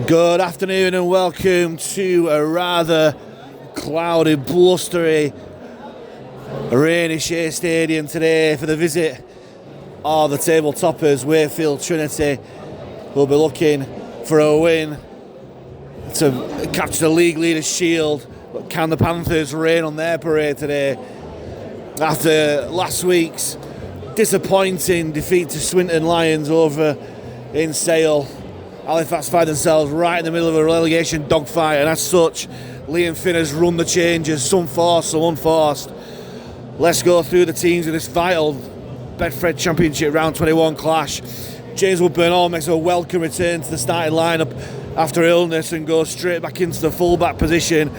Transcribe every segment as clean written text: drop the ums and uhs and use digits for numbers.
Good afternoon and welcome to a rather cloudy, blustery, rainy Shay Stadium today for the visit of the table toppers, Wakefield Trinity. We'll be looking for a win to capture the league leaders' shield. But can the Panthers rain on their parade today after last week's disappointing defeat to Swinton Lions over in Sale? Halifax find themselves right in the middle of a relegation dogfight, and as such, Liam Finn has run the changes, some forced, some unforced. Let's go through the teams in this vital Betfred Championship Round 21 clash. James Woodburn-Hall makes a welcome return to the starting lineup after illness and goes straight back into the full-back position.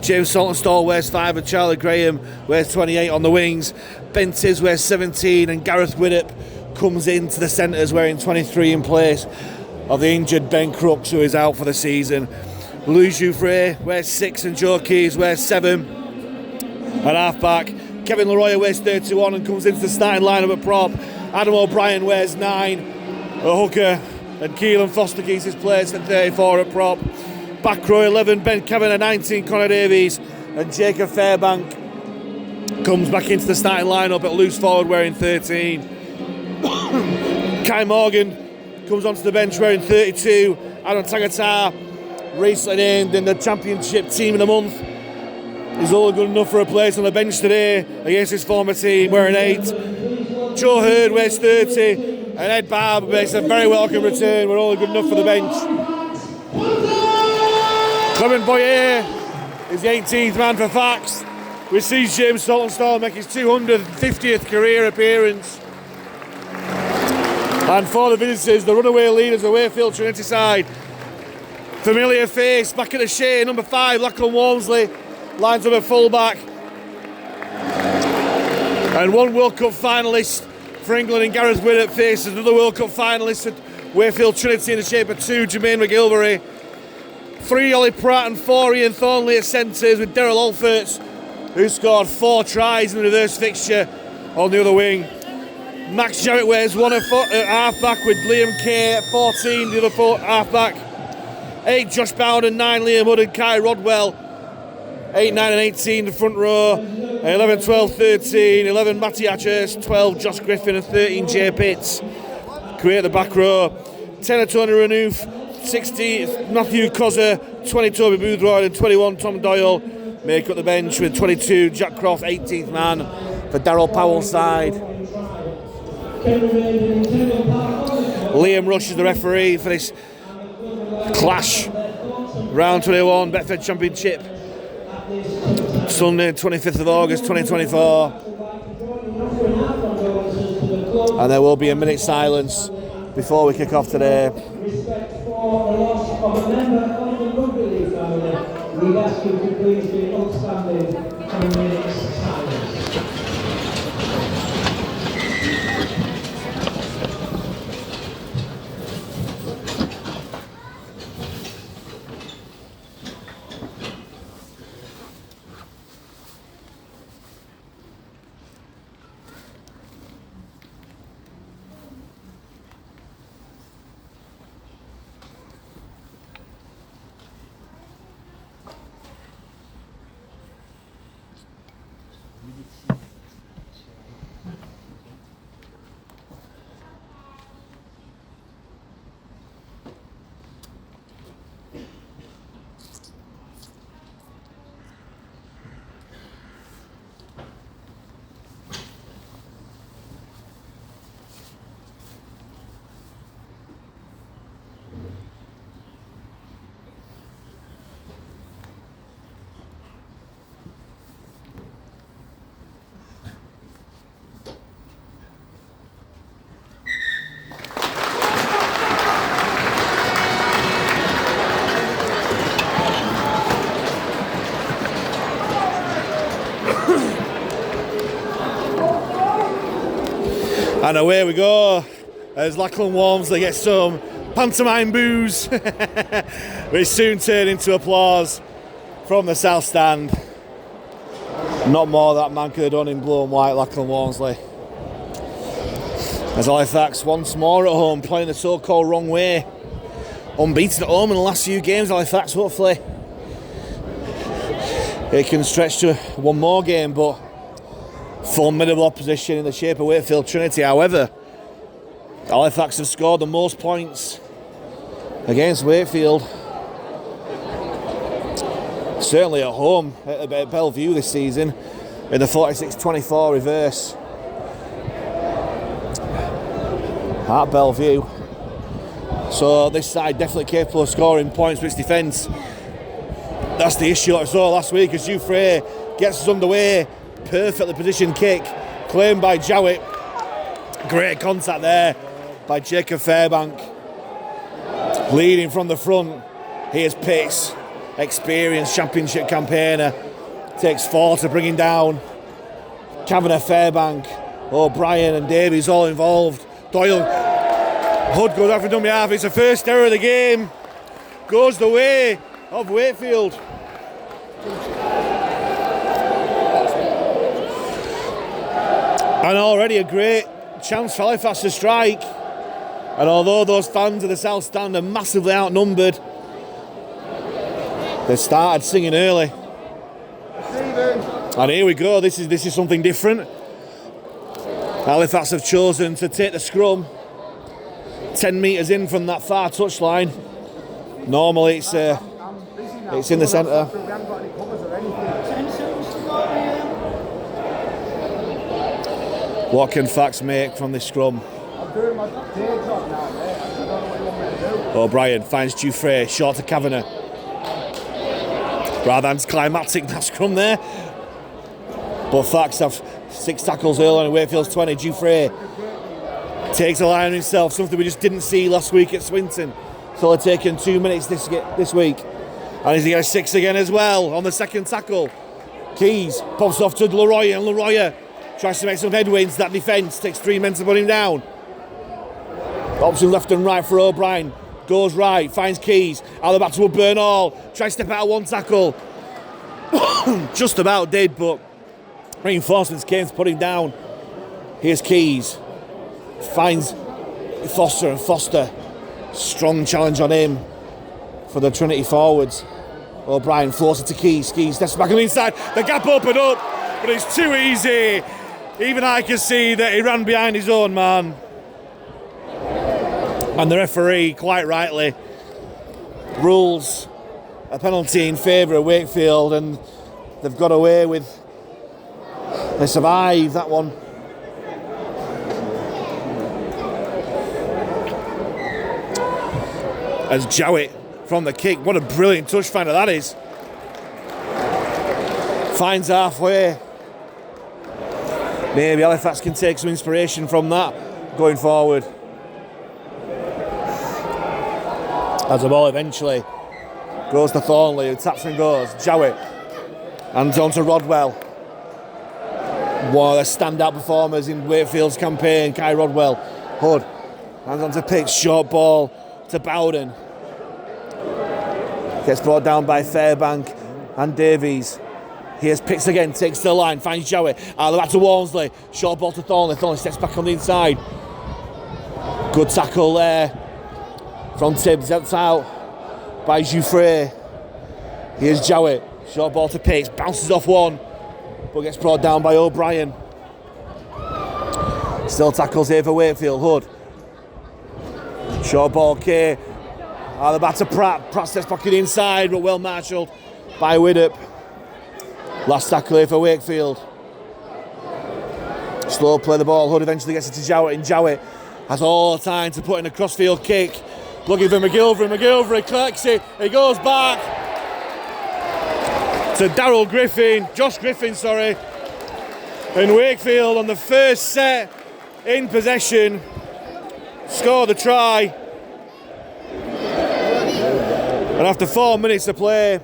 James Saltonstall wears 5 and Charlie Graham wears 28 on the wings. Ben Tiz wears 17 and Gareth Widdop comes into the centres wearing 23 in place of the injured Ben Crooks, who is out for the season. Louis Jouffre wears 6 and Joe Keys wears 7 at half-back. Kevin Leroy wears 31 and comes into the starting lineup at prop. Adam O'Brien wears 9 at hooker, and Keelan Foster keeps his place at 34 at prop. Back row 11, Ben Kevin at 19, Connor Davies, and Jacob Fairbank comes back into the starting lineup at loose forward wearing 13. Kai Morgan comes onto the bench wearing 32. Aaron Tagatar, recently named in the Championship Team of the Month, is all good enough for a place on the bench today against his former team wearing 8. Joe Hurd wears 30, and Ed Barber makes a very welcome return. We're all good enough for the bench. Clement Boyer is the 18th man for Fax, which sees James Saltonstall make his 250th career appearance. And for the visitors, the runaway leaders, the Wakefield Trinity side. Familiar face back at the Shay, number 5, Lachlan Walmsley, lines up at full-back. And one World Cup finalist for England in Gareth Widdop faces another World Cup finalist at Wakefield Trinity in the shape of 2, Jermaine McGilvery. 3, Ollie Pratt, and 4, Ian Thornley at centres, with Daryl Alferts, who scored 4 tries in the reverse fixture on the other wing. Max Jarrett wears 1 at half-back, with Liam Kay at 14, the other half-back. 8, Josh Bowden, 9, Liam Hood and Kai Rodwell. 8, 9 and 18, the front row. 11, 12, 13, 11, Matty Atchurst, 12, Josh Griffin, and 13, Jay Pitts create the back row. 10, Tony Renouf, 60, Matthew Cozzer, 20, Toby Boothroyd, and 21, Tom Doyle make up the bench, with 22, Jack Croft, 18th man for Darryl Powell's side. Liam Rush is the referee for this clash. Round 21, Betfred Championship. Sunday, 25th of August, 2024. And there will be a minute's silence before we kick off today. We ask you to please be outstanding for a minute's silence. And away we go as Lachlan Walmsley gets some pantomime boos, which soon turn into applause from the south stand. Not more that man could have done in blue and white, Lachlan Walmsley. As Halifax once more at home, playing the so-called wrong way. unbeaten at home in the last few games, Halifax. Hopefully it can stretch to one more game, but formidable opposition in the shape of Wakefield Trinity. However, Halifax have scored the most points against Wakefield, certainly at home at Bellevue this season, in the 46-24 reverse at Bellevue. So this side definitely capable of scoring points with its defence. That's the issue that I saw last week as Jufre gets us underway. Perfectly positioned kick, claimed by Jowett. Great contact there by Jacob Fairbank. Leading from the front, here's Pitts, experienced championship campaigner. Takes 4 to bring him down. Kavanagh, Fairbank, O'Brien and Davies all involved. Doyle, Hood goes out for dummy half. It's the first error of the game. Goes the way of Wakefield. And already a great chance for Halifax to strike. And although those fans of the South Stand are massively outnumbered, they started singing early. And here we go, this is something different. Halifax have chosen to take the scrum 10 metres in from that far touchline. Normally it's in the centre. What can Fax make from this scrum? O'Brien finds Jufre, short to Kavanagh. Rather anticlimactic that scrum there. But Fax have 6 tackles early on Wakefield's 20. Jufre takes a line on himself, something we just didn't see last week at Swinton. It's only taken 2 minutes this week. And he's got 6 again as well on the second tackle. Keys pops off to Leroy, and Leroy tries to make some headway into that defence. Takes 3 men to put him down. Option left and right for O'Brien. Goes right, finds Keys. Out the back to Burnall. Tries to step out of one tackle. Just about did, but reinforcements came to put him down. Here's Keys. Finds Foster, and Foster. Strong challenge on him for the Trinity forwards. O'Brien floats it to Keys. Keys steps back on the inside. The gap opened up, but it's too easy. Even I can see that he ran behind his own man. And the referee, quite rightly, rules a penalty in favour of Wakefield, and they've got away with. They survive that one. As Jowett from the kick, what a brilliant touch finder that is. Finds halfway. Maybe Halifax can take some inspiration from that going forward. As the ball eventually goes to Thornley, who taps and goes. Jowett. And on to Rodwell. One of the standout performers in Wakefield's campaign, Kai Rodwell. Hood. Hands on to Pitts. Short ball to Bowden. Gets brought down by Fairbank and Davies. Here's Pitts again, takes the line, finds Jowett. Out of the back to Walmsley. Short ball to Thornley. Thornley steps back on the inside. Good tackle there from Tibbs. That's out by Jufre. Here's Jowett. Short ball to Pitts. Bounces off one, but gets brought down by O'Brien. Still tackles here for Wakefield. Hood. Short ball, Kay. Out of the back to Pratt. Pratt steps back to the inside, but well marshalled by Widdop. Last tackle here for Wakefield. Slow play the ball. Hood eventually gets it to Jowett, and Jowett has all the time to put in a crossfield kick. Looking for McGilvery. McGilvery collects it. He goes back to Daryl Griffin. Josh Griffin, sorry. And Wakefield on the first set in possession scored the try. And after 4 minutes to play,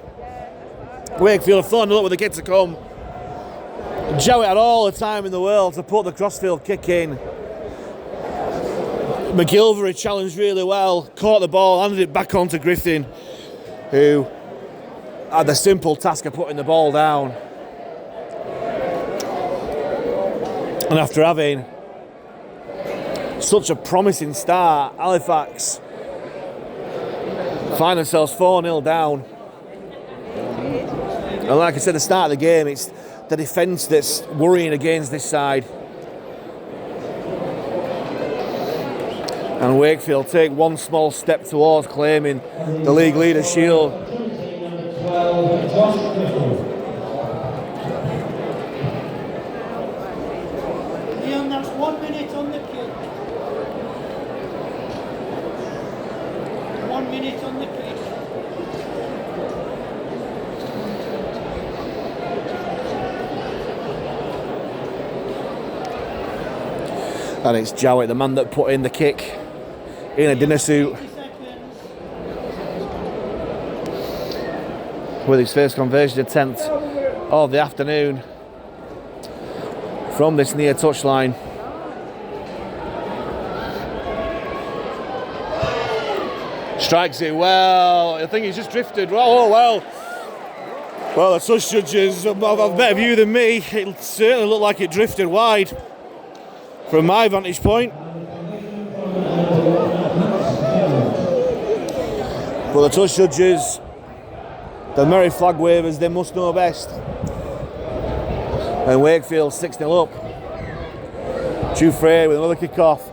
Wakefield have thought a lot with the kick to come. Jowett had all the time in the world to put the crossfield kick in. McGilvery challenged really well, caught the ball, handed it back on to Griffin, who had the simple task of putting the ball down. And after having such a promising start, Halifax find themselves 4-0 down. And like I said at the start of the game, it's the defence that's worrying against this side. And Wakefield take one small step towards claiming the league leader shield. Leon, that's 1 minute on the kick. 1 minute on the kick. And it's Jowett, the man that put in the kick, in a dinner suit, with his first conversion attempt of the afternoon from this near touchline. Strikes it well. I think he's just drifted. Oh well. Well, the touch judges have a better view than me. It certainly looked like it drifted wide from my vantage point. But the touch judges, the merry flag wavers, they must know best. And Wakefield 6-0 up. Jufrey with another kick-off.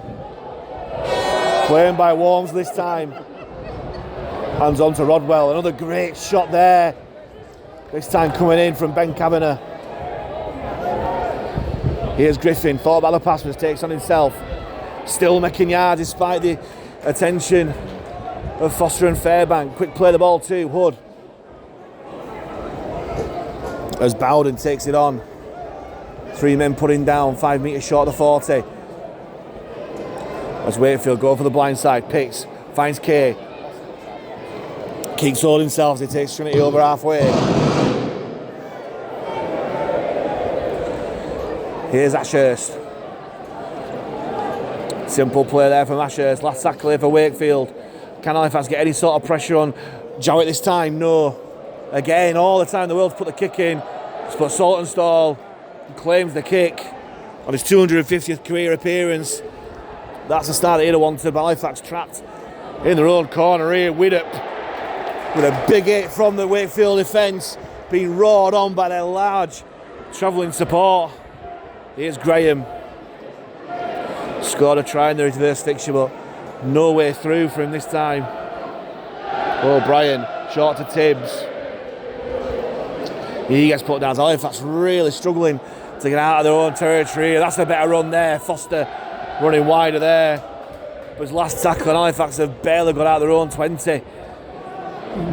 Playing by Worms this time. Hands on to Rodwell. Another great shot there. This time coming in from Ben Kavanagh. Here's Griffin. Thought about the pass, but takes on himself. Still making yards despite the attention of Foster and Fairbank. Quick play the ball to Hood. As Bowden takes it on. 3 men putting down, 5 metres short of the 40. As Wakefield go for the blind side, picks, finds Kay. Keeps holding himself as he takes Trinity over halfway. Here's Ashurst. Simple play there from Ashurst. Last tackle here for Wakefield. Can Halifax get any sort of pressure on Jowett this time? No. Again, all the time in the world to put the kick in. But Saltonstall claims the kick on his 250th career appearance. That's the start that he'd have wanted, but Halifax trapped in their own corner here. Widdop with a big hit from the Wakefield defence, being roared on by their large travelling support. Here's Graham. Scored a try in the reverse fixture, but no way through for him this time. O'Brien, short to Tibbs. He gets put down. Halifax really struggling to get out of their own territory. That's a better run there. Foster running wider there. But his last tackle on Halifax have barely got out of their own 20.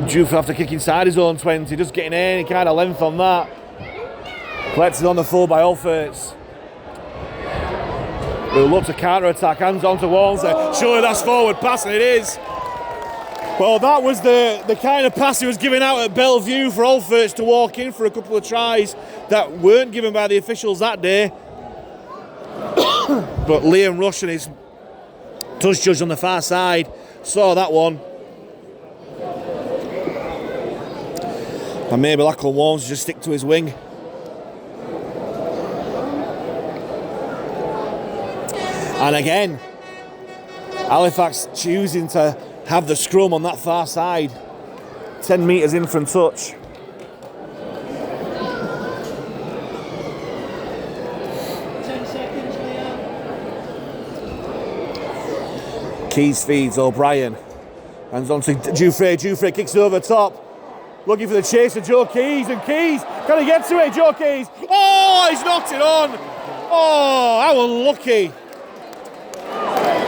Due for have to kick inside his own 20, just getting any kind of length on that. Collected on the full by Alferts. We'll look to counter-attack. Hands on to Walmsley. Surely that's forward pass, and it is. Well, that was the kind of pass he was giving out at Bellevue for Alferts to walk in for a couple of tries that weren't given by the officials that day. But Liam Rush and his touch judge on the far side saw that one. And maybe Lachlan Worms just stick to his wing. And again, Halifax choosing to have the scrum on that far side. 10 metres in from touch. Keys feeds O'Brien. Hands on to Jufrey. Jufrey kicks it over the top. Looking for the chase of Joe Keys. And Keys, can he get to it? Joe Keys. Oh, he's knocked it on. Oh, how unlucky.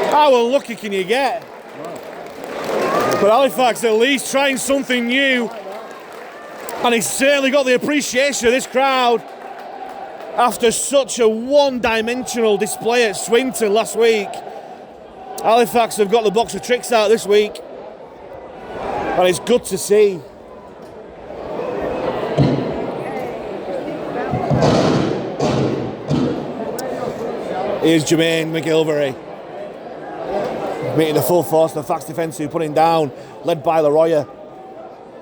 How unlucky can you get? But Halifax at least trying something new. And he's certainly got the appreciation of this crowd after such a one-dimensional display at Swinton last week. Halifax have got the box of tricks out this week. And it's good to see. Here's Jermaine McGilvery. Meeting the full force of the Fax defence who putting down, led by Leroyer.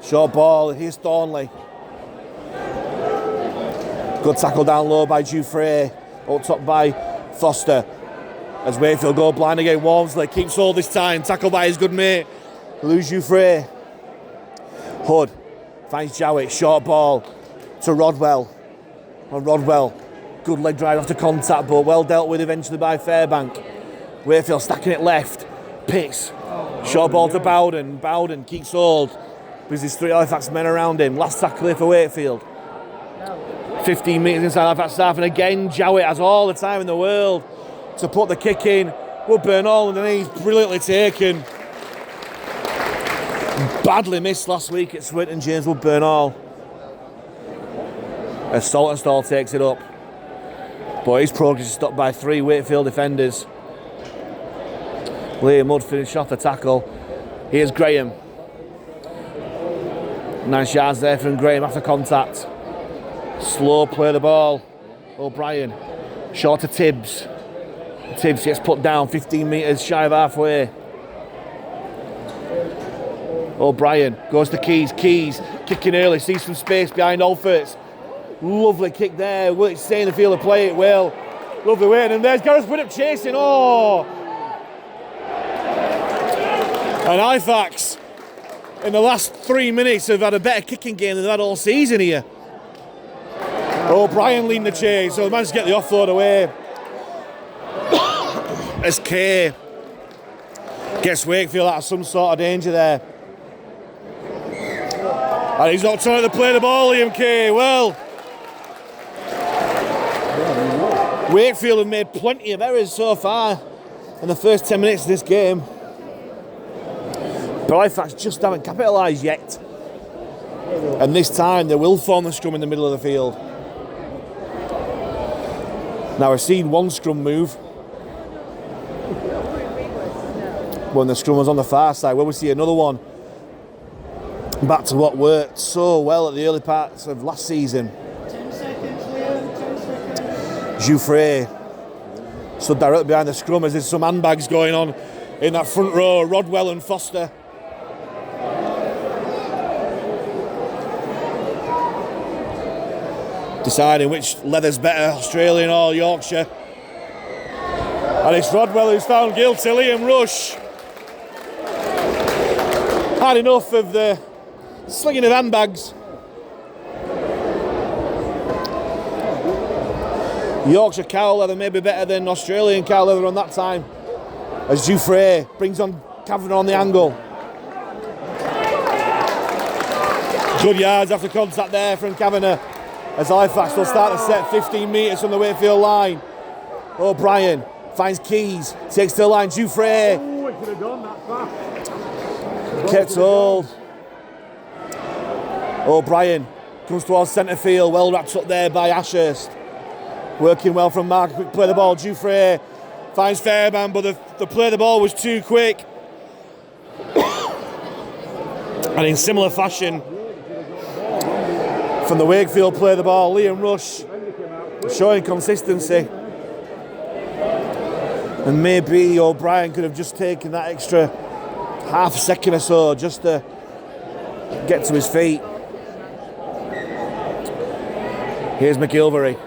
Short ball, here's Thornley. Good tackle down low by Jufrey, up top by Foster. As Wakefield go blind again, Walmsley keeps all this time, tackled by his good mate, Lou Jufrey. Hood finds Jowett, short ball to Rodwell. And Rodwell, good leg drive after contact, but well dealt with eventually by Fairbank. Wakefield stacking it left. Picks. Short ball to Bowden. Bowden keeps hold because there's 3 Halifax men around him. Last tackle here for Wakefield. 15 metres inside Halifax half, and again Jowett has all the time in the world to put the kick in. Woodburn all underneath, brilliantly taken. Badly missed last week at Swinton, James Woodburn all. As Saltonstall takes it up. But his progress is stopped by 3 Wakefield defenders. Liam Mudd finished off the tackle. Here's Graham. Nice yards there from Graham after contact. Slow play the ball. O'Brien. Short to Tibbs. Tibbs gets put down 15 metres shy of halfway. O'Brien goes to Keys. Keys kicking early, sees some space behind Alfords. Lovely kick there. Will it stay in the field and play it well? Lovely way. And there's Gareth Widdop chasing. Oh! And Halifax, in the last 3 minutes, have had a better kicking game than they've had all season here. O'Brien leading the chase, so they managed to get the offload away. As Kay gets Wakefield out of some sort of danger there. And he's not trying to play the ball, Liam Kay. Well, Wakefield have made plenty of errors so far in the first 10 minutes of this game. But Halifax just haven't capitalised yet. And this time they will form the scrum in the middle of the field. Now I've seen one scrum move when the scrum was on the far side. Will we see another one? Back to what worked so well at the early parts of last season. 10 seconds, Liam, 10 seconds. Jouffre stood directly behind the scrum as there's some handbags going on in that front row. Rodwell and Foster. Deciding which leather's better, Australian or Yorkshire. And it's Rodwell who's found guilty. Liam Rush had enough of the slinging of handbags. Yorkshire cow leather may be better than Australian cow leather on that time. As Jouffre brings on Kavanagh on the angle. Good yards after contact there from Kavanagh. As Halifax will start the set 15 metres from the Wakefield line. O'Brien finds Keys, takes to the line. Jouffre. Oh, it could have gone that far. Kept hold. O'Brien comes towards centre field, well wrapped up there by Ashurst. Working well from Mark, quick play the ball. Jouffre finds Fairman, but the play the ball was too quick. And in similar fashion, from the Wakefield play the ball, Liam Rush showing consistency. And maybe O'Brien could have just taken that extra half a second or so just to get to his feet. Here's McGilvery.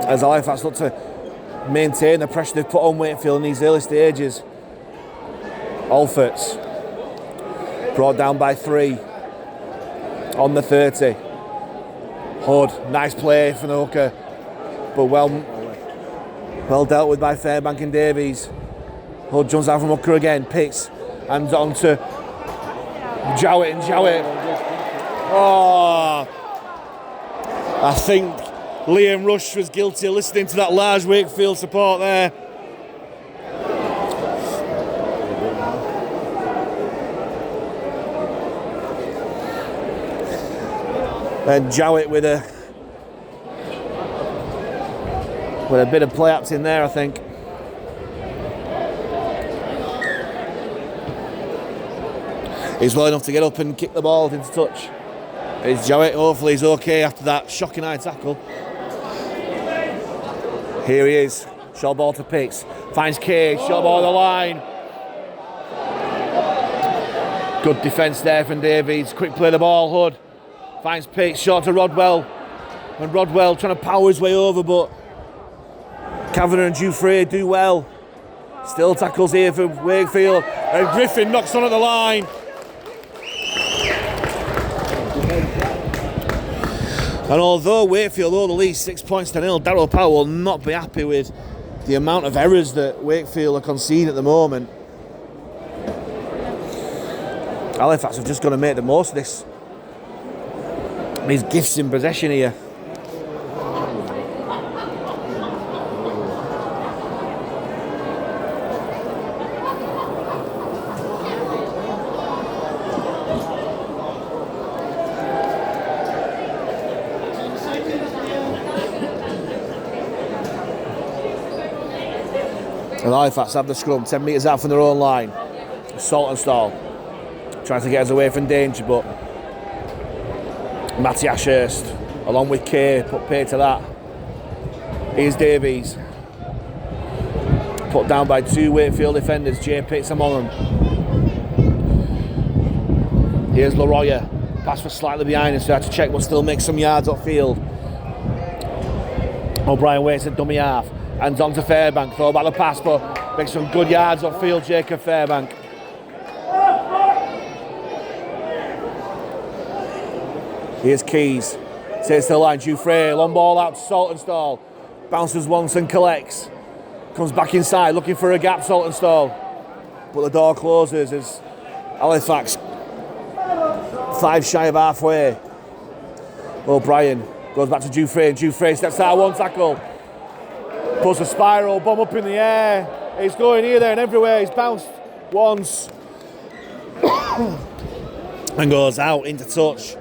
As Halifax look to maintain the pressure they've put on Wakefield in these early stages. Alfords brought down by 3 on the 30. Hood, nice play for the hooker, but well dealt with by Fairbank and Davies. Hood jumps out from hooker again, picks, and on to Jowett, and Jowett. Oh, I think Liam Rush was guilty of listening to that large Wakefield support there. And Jowett with a bit of play acting there, I think. He's well enough to get up and kick the ball into touch. It's Jowett, hopefully he's okay after that shocking high tackle. Here he is, short ball to Picks, finds Kay, short ball on the line. Good defence there from Davies, quick play the ball, Hood. Finds Picks, short to Rodwell. And Rodwell trying to power his way over, but Kavanagh and Jouffre do well. Still tackles here for Wakefield. And Griffin knocks on at the line. And although Wakefield owe the lead 6 points to 0, Darryl Power will not be happy with the amount of errors that Wakefield are conceding at the moment. Halifax have just got to make the most of this. These gifts in possession here. And Halifax have the scrum 10 metres out from their own line. Saltonstall trying to get us away from danger, but Matty Ashurst along with Kay put pay to that. Here's Davies, put down by 2 Wakefield defenders. Jay Pitts among them. Here's Leroy, pass was slightly behind him, so I had to check, but still makes some yards upfield. O'Brien waits at dummy half. And on to Fairbank, throw back the pass, but makes some good yards upfield, Jacob Fairbank. Here's Keys, takes the line, Jouffre, long ball out to Saltonstall, bounces once and collects, comes back inside looking for a gap, Saltonstall, but the door closes as Halifax 5 shy of halfway. O'Brien goes back to Jouffre, and Jouffre steps out, 1 tackle. Pulls a spiral, bomb up in the air. He's going here, there and everywhere. He's bounced once and goes out into touch.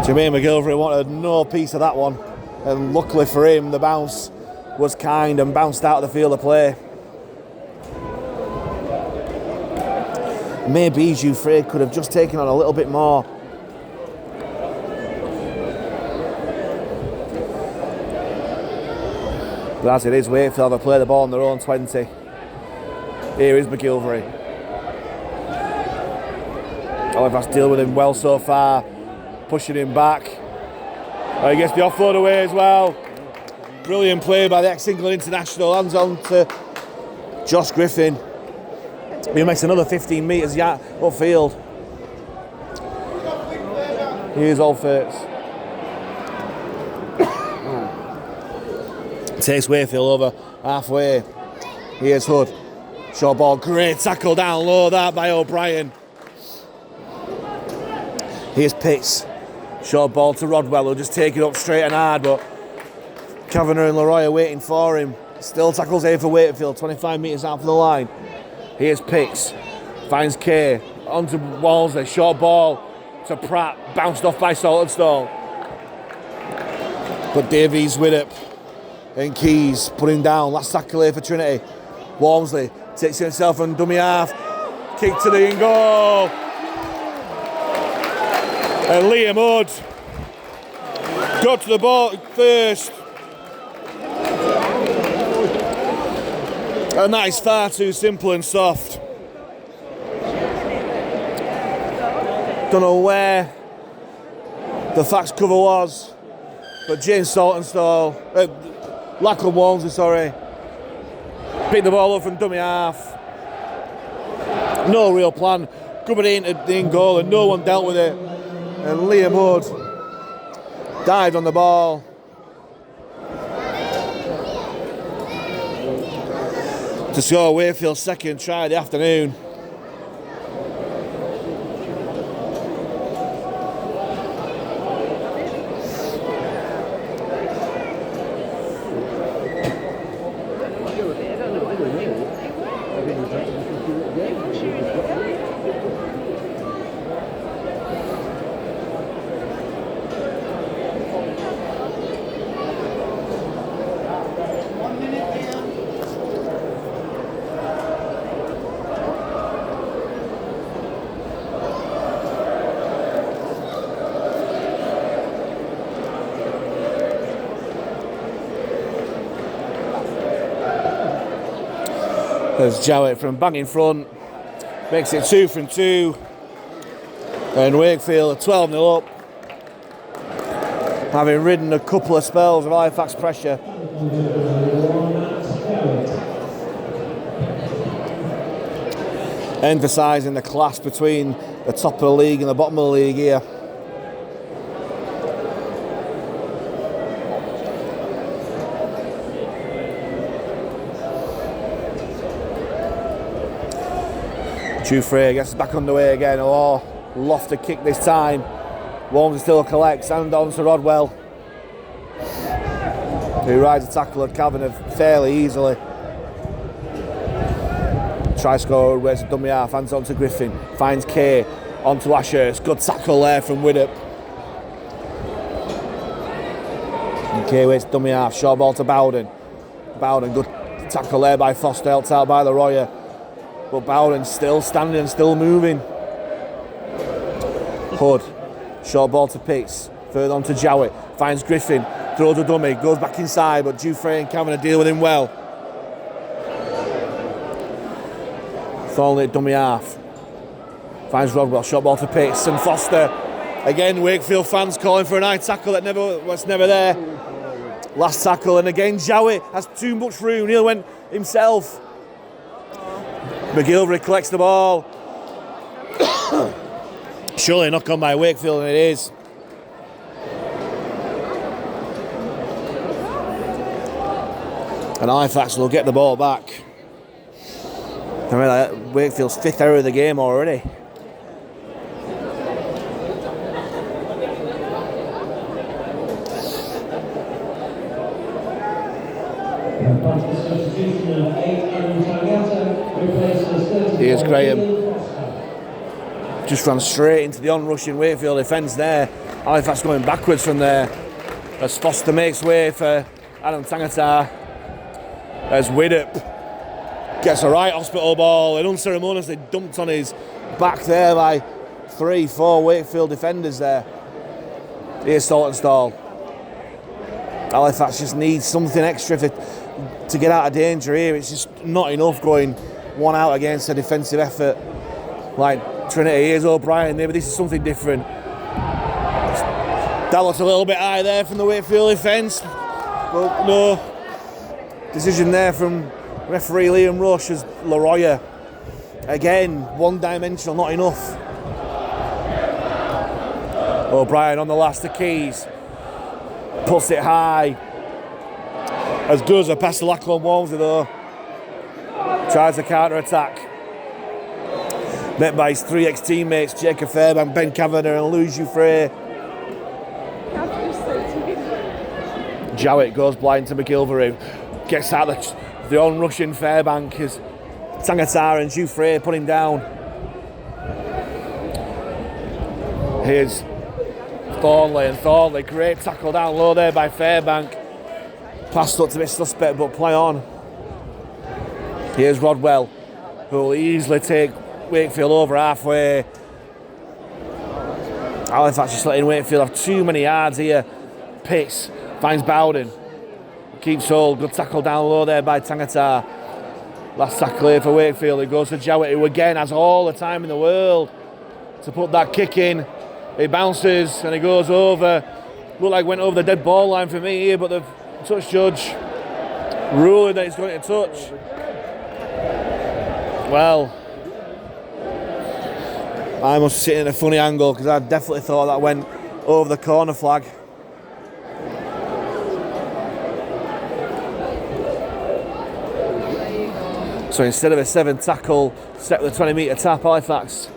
Jermaine McGilvery wanted no piece of that one, and luckily for him the bounce was kind and bounced out of the field of play. Maybe Jouffre could have just taken on a little bit more. But as it is, Wakefield have played the ball on their own 20. Here is McGilvery. Halifax deal with him well so far, pushing him back. He gets the offload away as well. Brilliant play by the ex-England international. Hands on to Josh Griffin. He makes another 15 metres upfield. Here's Alferts. Takes Wakefield over halfway. Here's Hood. Short ball, great tackle down low, that by O'Brien. Here's Pitts. Short ball to Rodwell, who'll just take it up straight and hard, but Kavanagh and Leroy are waiting for him. Still tackles here for Wakefield, 25 metres out from the line. Here's Pitts. Finds Kay. Onto Walmsley. Short ball to Pratt. Bounced off by Saltonstall. But Davies with it. And Keys putting down. Last tackle here for Trinity. Walmsley takes it himself on dummy half. Kick to the in goal. And Liam Hood got to the ball first. And that is far too simple and soft. Don't know where the fax cover was, but James Saltonstall, Lachlan Walmsley, sorry, picked the ball up from dummy half. No real plan. Covered it into the in goal and no one dealt with it. And Liam Hood dived on the ball. To score Wakefield's second try of the afternoon. There's Jowett from bang in front, makes it 2 from 2, and Wakefield are 12-0 up, having ridden a couple of spells of Halifax pressure. Emphasising the clash between the top of the league and the bottom of the league here. Jufrey gets back underway again. Oh, lofted kick this time. Walmsley still collects, and on to Rodwell, who rides a tackle at Kavanagh fairly easily. Try score, where's the dummy half, hands on to Griffin, finds Kay, on to Ashurst, good tackle there from Widdop. And Kay waits dummy half, short ball to Bowden. Bowden, good tackle there by Foster, helped out by Leroy. But Bowden still standing and still moving. Hood, short ball to Pitts, further on to Jowett, finds Griffin, throws a dummy, goes back inside, but Jufrey and Kavanagh deal with him well. Thornley at dummy half, finds Rodwell, short ball to Pitts and Foster. Again, Wakefield fans calling for an high tackle that was never there. Last tackle, and again Jowett has too much room, Neil went himself. McGilvery collects the ball. Surely knock on by Wakefield, and it is. And Halifax will get the ball back. I mean, Wakefield's 5th error of the game already. Here's Graham. Just ran straight into the onrushing Wakefield defence there. Halifax going backwards from there as Foster makes way for Adam Tangata. As Widdop gets a right hospital ball and unceremoniously dumped on his back there by 3-4 Wakefield defenders there. Here's Saltonstall. Halifax just needs something extra to get out of danger here. It's just not enough going one out against a defensive effort like Trinity. Here's O'Brien. Maybe this is something different. That looks a little bit high there from the Wakefield defence. But no. Decision there from referee Liam Rush as Leroy. Again, one-dimensional, not enough. O'Brien on the last to Keys. Puts it high. As good as a pass to Lachlan Walmsley though. Tries a counter-attack. Met by his 3 ex-teammates, Jacob Fairbank, Ben Kavanagh and Louis Jufrey. Jowett goes blind to McGilvery. Gets out the on-rushing Fairbank as Tangata and Jufrey put him down. Here's Thornley, and Thornley, great tackle down low there by Fairbank. Passed up to be suspect, but play on. Here's Rodwell, who will easily take Wakefield over halfway. Halifax just letting Wakefield have too many yards here. Pitts finds Bowden. Keeps hold, good tackle down low there by Tangata. Last tackle here for Wakefield. It goes to Jowett, who again has all the time in the world to put that kick in. He bounces and he goes over. Looked like went over the dead ball line for me here, but the touch judge ruling that he's going to touch. Well, I must sit in a funny angle because I definitely thought that went over the corner flag. So instead of a 7 tackle set with a 20 metre tap, Halifax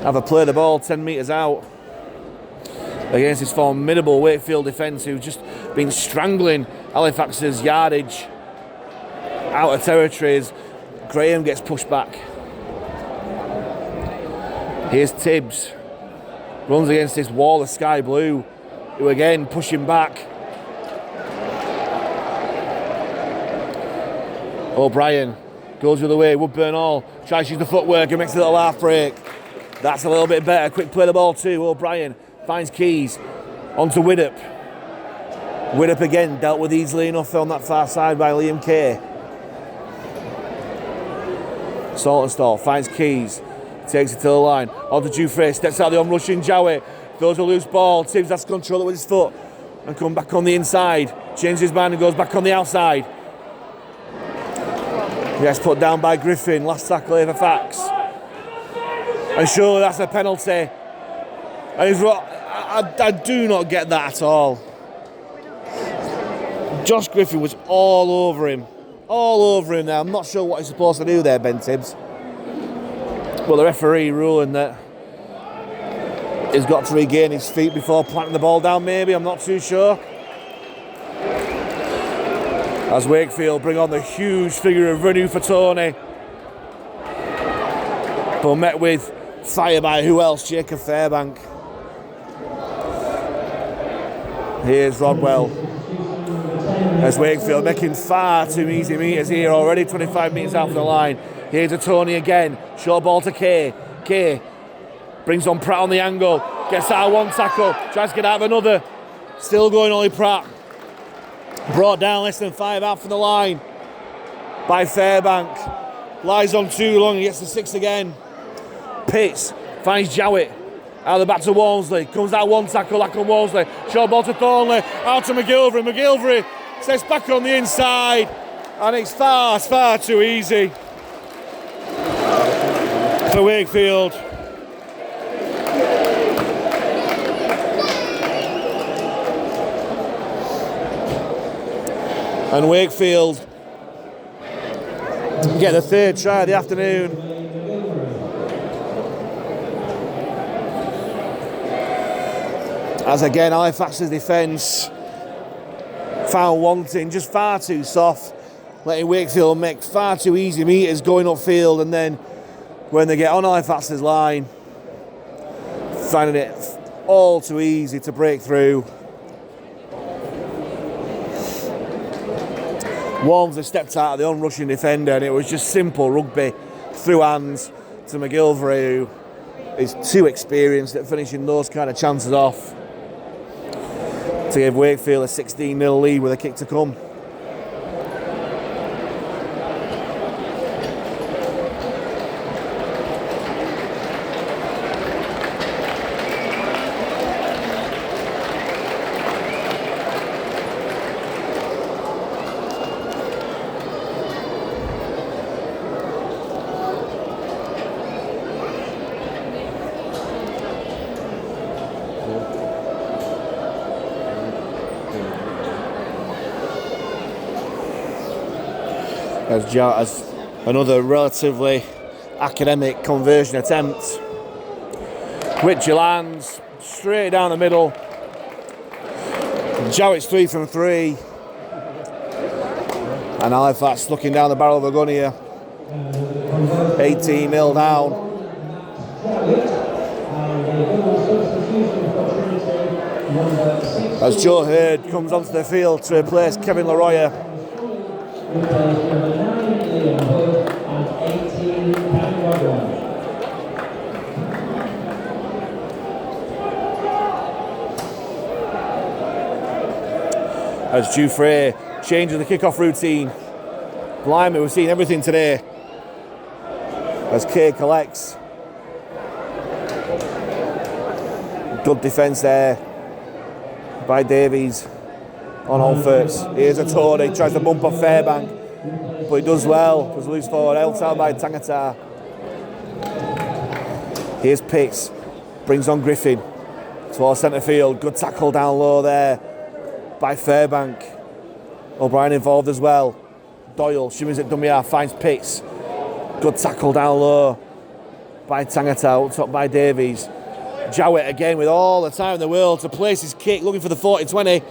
have a play the ball 10 metres out against this formidable Wakefield defence who've just been strangling Halifax's yardage out of territories. Graham gets pushed back. Here's Tibbs. Runs against this wall of sky blue, who again pushing back. O'Brien goes the other way. Woodburn Hall tries to use the footwork and makes a little half break. That's a little bit better. Quick play the ball too. O'Brien finds Keys onto Widdop. Widdop again dealt with easily enough on that far side by Liam Kay. Saltonstall finds Keys, takes it to the line. Onto Jufrey, steps out the onrushing Jowett. Throws a loose ball. Tibbs has to control it with his foot and come back on the inside. Changes his mind and goes back on the outside. Yes, put down by Griffin. Last tackle here for Fax. And surely that's a penalty. And I do not get that at all. Josh Griffin was all over him. All over him there. I'm not sure what he's supposed to do there, Ben Tibbs. But the referee ruling that he's got to regain his feet before planting the ball down, maybe, I'm not too sure. As Wakefield bring on the huge figure of Renu for Tony. But met with fire by who else? Jacob Fairbank. Here's Rodwell. As Wakefield making far too easy meters here already, 25 metres out from the line. Here's a Tony again, short ball to Kay. Kay brings on Pratt on the angle, gets out of one tackle, tries to get out of another. Still going Ollie Pratt. Brought down less than 5 out from the line by Fairbank. Lies on too long, he gets the 6 again. Pitts finds Jowett. Out of the back to Walmsley. Comes out one tackle, back on Walmsley. Short ball to Thornley. Out to McGilvery. McGilvery sets back on the inside. And it's far too easy for Wakefield. And Wakefield get the 3rd try of the afternoon. As again, Halifax's defence found wanting, just far too soft, letting Wakefield make far too easy meters going upfield, and then when they get on Halifax's line, finding it all too easy to break through. Walmsley stepped out of the on-rushing defender, and it was just simple rugby through hands to McGilvery, who is too experienced at finishing those kind of chances off, to give Wakefield a 16-0 lead with a kick to come. As another relatively academic conversion attempt. Whitchy lands straight down the middle. Jowett's 3 from 3. And Halifax looking down the barrel of a gun here. 18-0 down. As Joe Hurd comes onto the field to replace Kevin Leroyer. As Dufresne changes the kickoff routine. Blimey, we've seen everything today. As Kay collects. Good defence there by Davies on Holford's. Here's a Tony, tries to bump off Fairbank, but he does well. Does loose forward, held out by Tangata. Here's Pitts, brings on Griffin towards centre field. Good tackle down low there by Fairbank. O'Brien involved as well. Doyle shimmies at dummy half, finds Pitts. Good tackle down low by Tangata, up top by Davies. Jowett again with all the time in the world to place his kick, looking for the 40-20.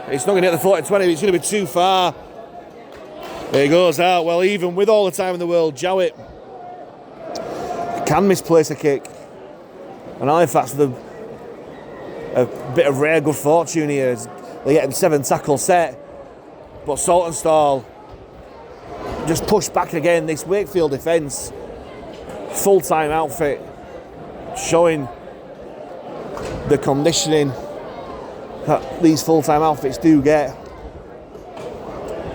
It's not going to hit the 40-20, but it's going to be too far. There he goes out. Well, even with all the time in the world, Jowett can misplace a kick. And Halifax with a bit of rare good fortune here. They're getting 7 tackle set. But Saltonstall just pushed back again. This Wakefield defence, full-time outfit, showing the conditioning that these full-time outfits do get.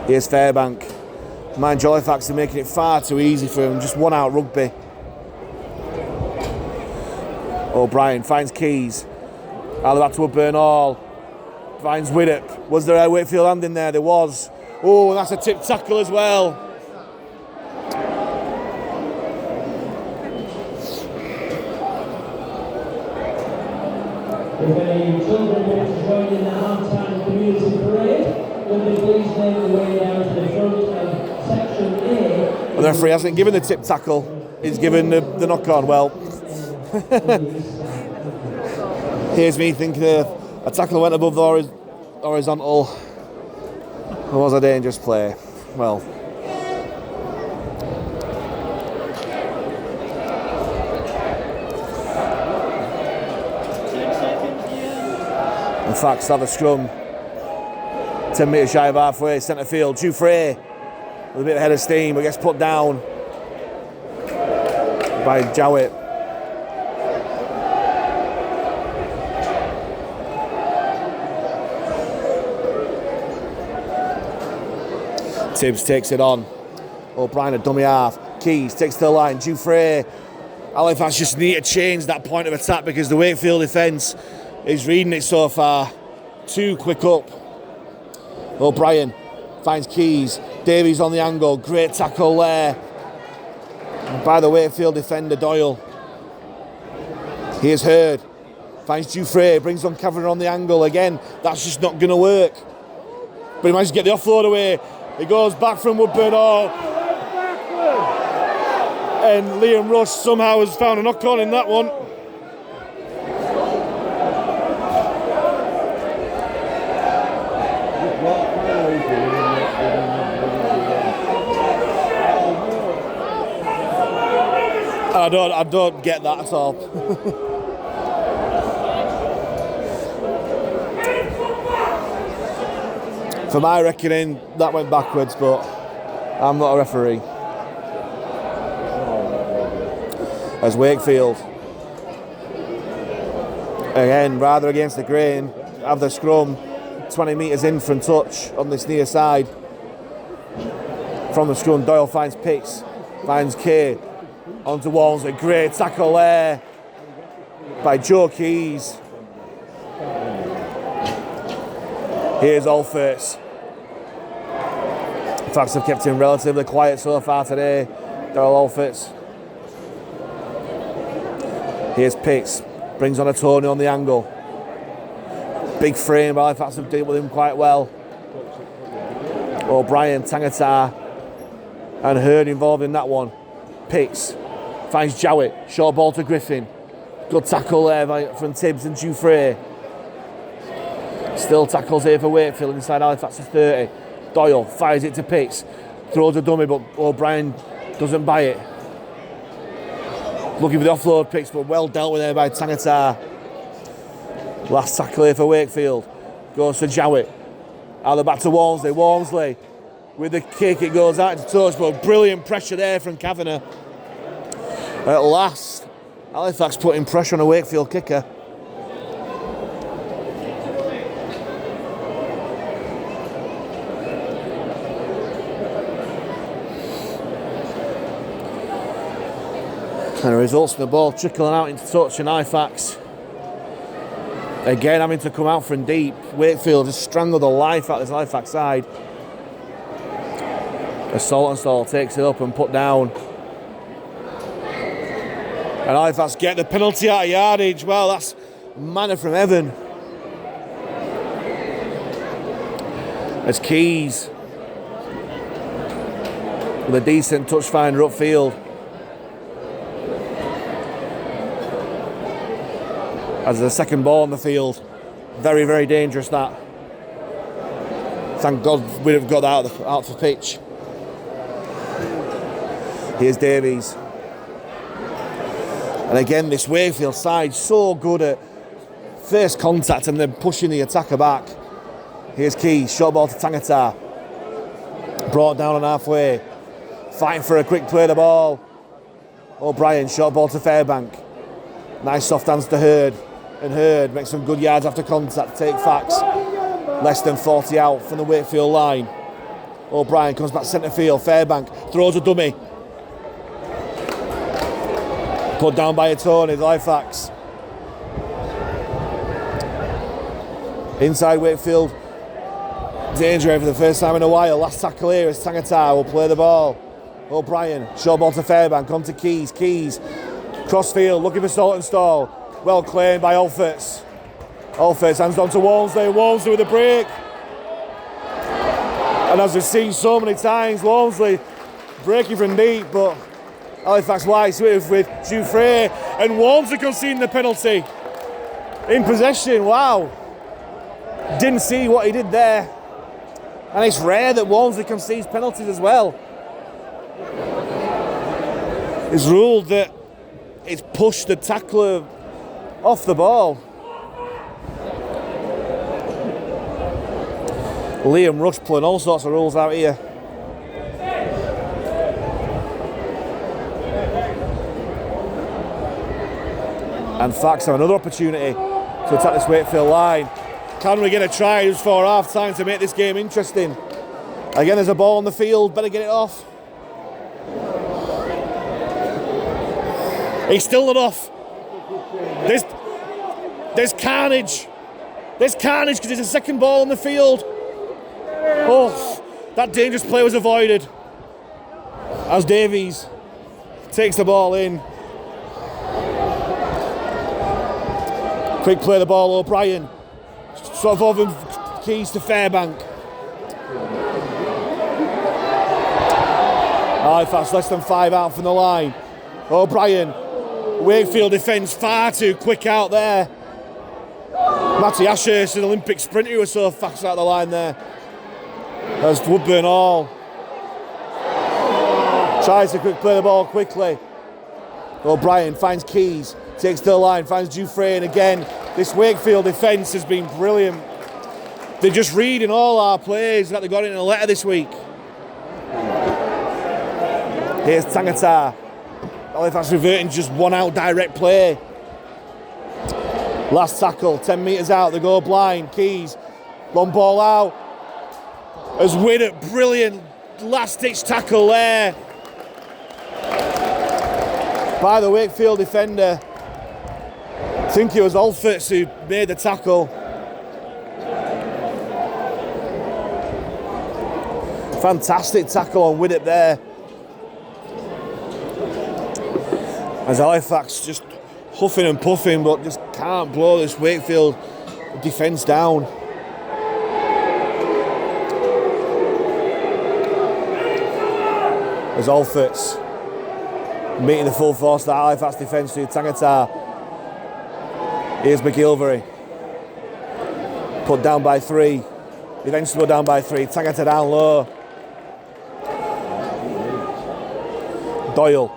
Here's Fairbank. Mind you, Halifax are making it far too easy for him. Just one out rugby. O'Brien finds Keys. Out of that to Woodburn Hall. Finds Widdop. Was there a Wakefield hand in there? There was. Oh, and that's a tip tackle as well. If any children want to join in the half-time community parade, will they please make their way down to the front of section A? The referee hasn't given the tip tackle. is given the knock on. Well, here's me thinking a tackle went above the horizontal. It was a dangerous play. Well, in fact, start the scrum. 10 metres shy of halfway, centre field. Jouffre with a bit ahead of steam, but gets put down by Jowett. Tibbs takes it on. O'Brien a dummy half. Keys takes to the line. Jouffre. Halifax just need to change that point of attack because the Wakefield defence is reading it so far. Too quick up. O'Brien finds Keys. Davies on the angle. Great tackle there by the Wakefield defender Doyle. Here's Hurd. Finds Jouffre. Brings on Kavanagh on the angle. Again, that's just not going to work. But he manages to get the offload away. It goes back from Woodburn. And Liam Rush somehow has found a knock on in that one. I don't get that at all. For my reckoning, that went backwards, but I'm not a referee. As Wakefield, again, rather against the grain, have the scrum 20 metres in from touch on this near side. From the scrum, Doyle finds Pitts, finds Kay, onto Walls. A great tackle there by Joe Keys. Here's Alfurts. Facts have kept him relatively quiet so far today. Daryl Alfurts. Here's Pitts. Brings on a Tony on the angle. Big frame, but Halifax have dealt with him quite well. O'Brien, Tangata, and Hurd involved in that one. Pitts finds Jowett. Short ball to Griffin. Good tackle there from Tibbs and Jouffre. Still tackles here for Wakefield inside Halifax's 30. Doyle fires it to Pitts. Throws a dummy, but O'Brien doesn't buy it. Looking for the offload Pitts, but well dealt with there by Tangata. Last tackle here for Wakefield. Goes to Jowett. Out the back to Walmsley. Walmsley with the kick, it goes out into touch, but brilliant pressure there from Kavanagh. At last, Halifax putting pressure on a Wakefield kicker. And the results of the ball trickling out into touch, and Halifax again having to come out from deep. Wakefield just strangled the life out of this Halifax side. As Saltonstall takes it up and put down. And Halifax get the penalty out of yardage. Well, that's manna from heaven. As Keys with a decent touch finder upfield. As the second ball on the field. Very, very dangerous that. Thank God we'd have got that out for pitch. Here's Davies. And again, this Wakefield side so good at first contact and then pushing the attacker back. Here's Keys, short ball to Tangata. Brought down on halfway. Fighting for a quick play of the ball. O'Brien, short ball to Fairbank. Nice soft hands to Hurd. And Hurd makes some good yards after contact. Take facts. Less than 40 out from the Wakefield line. O'Brien comes back centre field. Fairbank throws a dummy. Put down by a Tony. Halifax. Inside Wakefield. Danger for the first time in a while. Last tackle here is Tangata will play the ball. O'Brien. Short ball to Fairbank. On to Keys. Keys. Crossfield looking for Saltonstall. Well claimed by Alfurts. Alfurts hands on to Walmsley. Walmsley with a break. And as we've seen so many times, Walmsley breaking from deep, but Halifax Whites with Jouffre, and Walmsley conceding the penalty. In possession, wow. Didn't see what he did there. And it's rare that Walmsley concedes penalties as well. It's ruled that it's pushed the tackler off the ball. Liam Rush pulling all sorts of rules out here. And Fax have another opportunity to attack this Wakefield line. Can we get a try just for half time to make this game interesting? Again, there's a ball on the field, better get it off. He's still not off. There's carnage. There's carnage because there's a second ball on the field. Oh, that dangerous play was avoided. As Davies takes the ball in. Quick play the ball, O'Brien. Sort of over Keys to Fairbank. Halifax less than 5 out from the line. O'Brien. Wakefield defence far too quick out there. Matty Ashurst, an Olympic sprinter who was so fast out the line there. As Woodburn Hall tries to quick play the ball quickly. O'Brien finds Keys, takes to the line, finds Jouffre, and again, this Wakefield defence has been brilliant. They're just reading all our plays that they got in a letter this week. Here's Tangata. Halifax reverting to just one out direct play. Last tackle, 10 metres out, they go blind. Keys, long ball out. As Widdop, brilliant last ditch tackle there by the Wakefield defender. I think it was Alforts who made the tackle. Fantastic tackle on Widdop there. As Halifax just huffing and puffing, but just can't blow this Wakefield defence down. As Alforts meeting the full force of the Halifax defence to Tangata. Here's McGilvery. Put down by 3. Eventually go down by 3. Tangata down low. Doyle.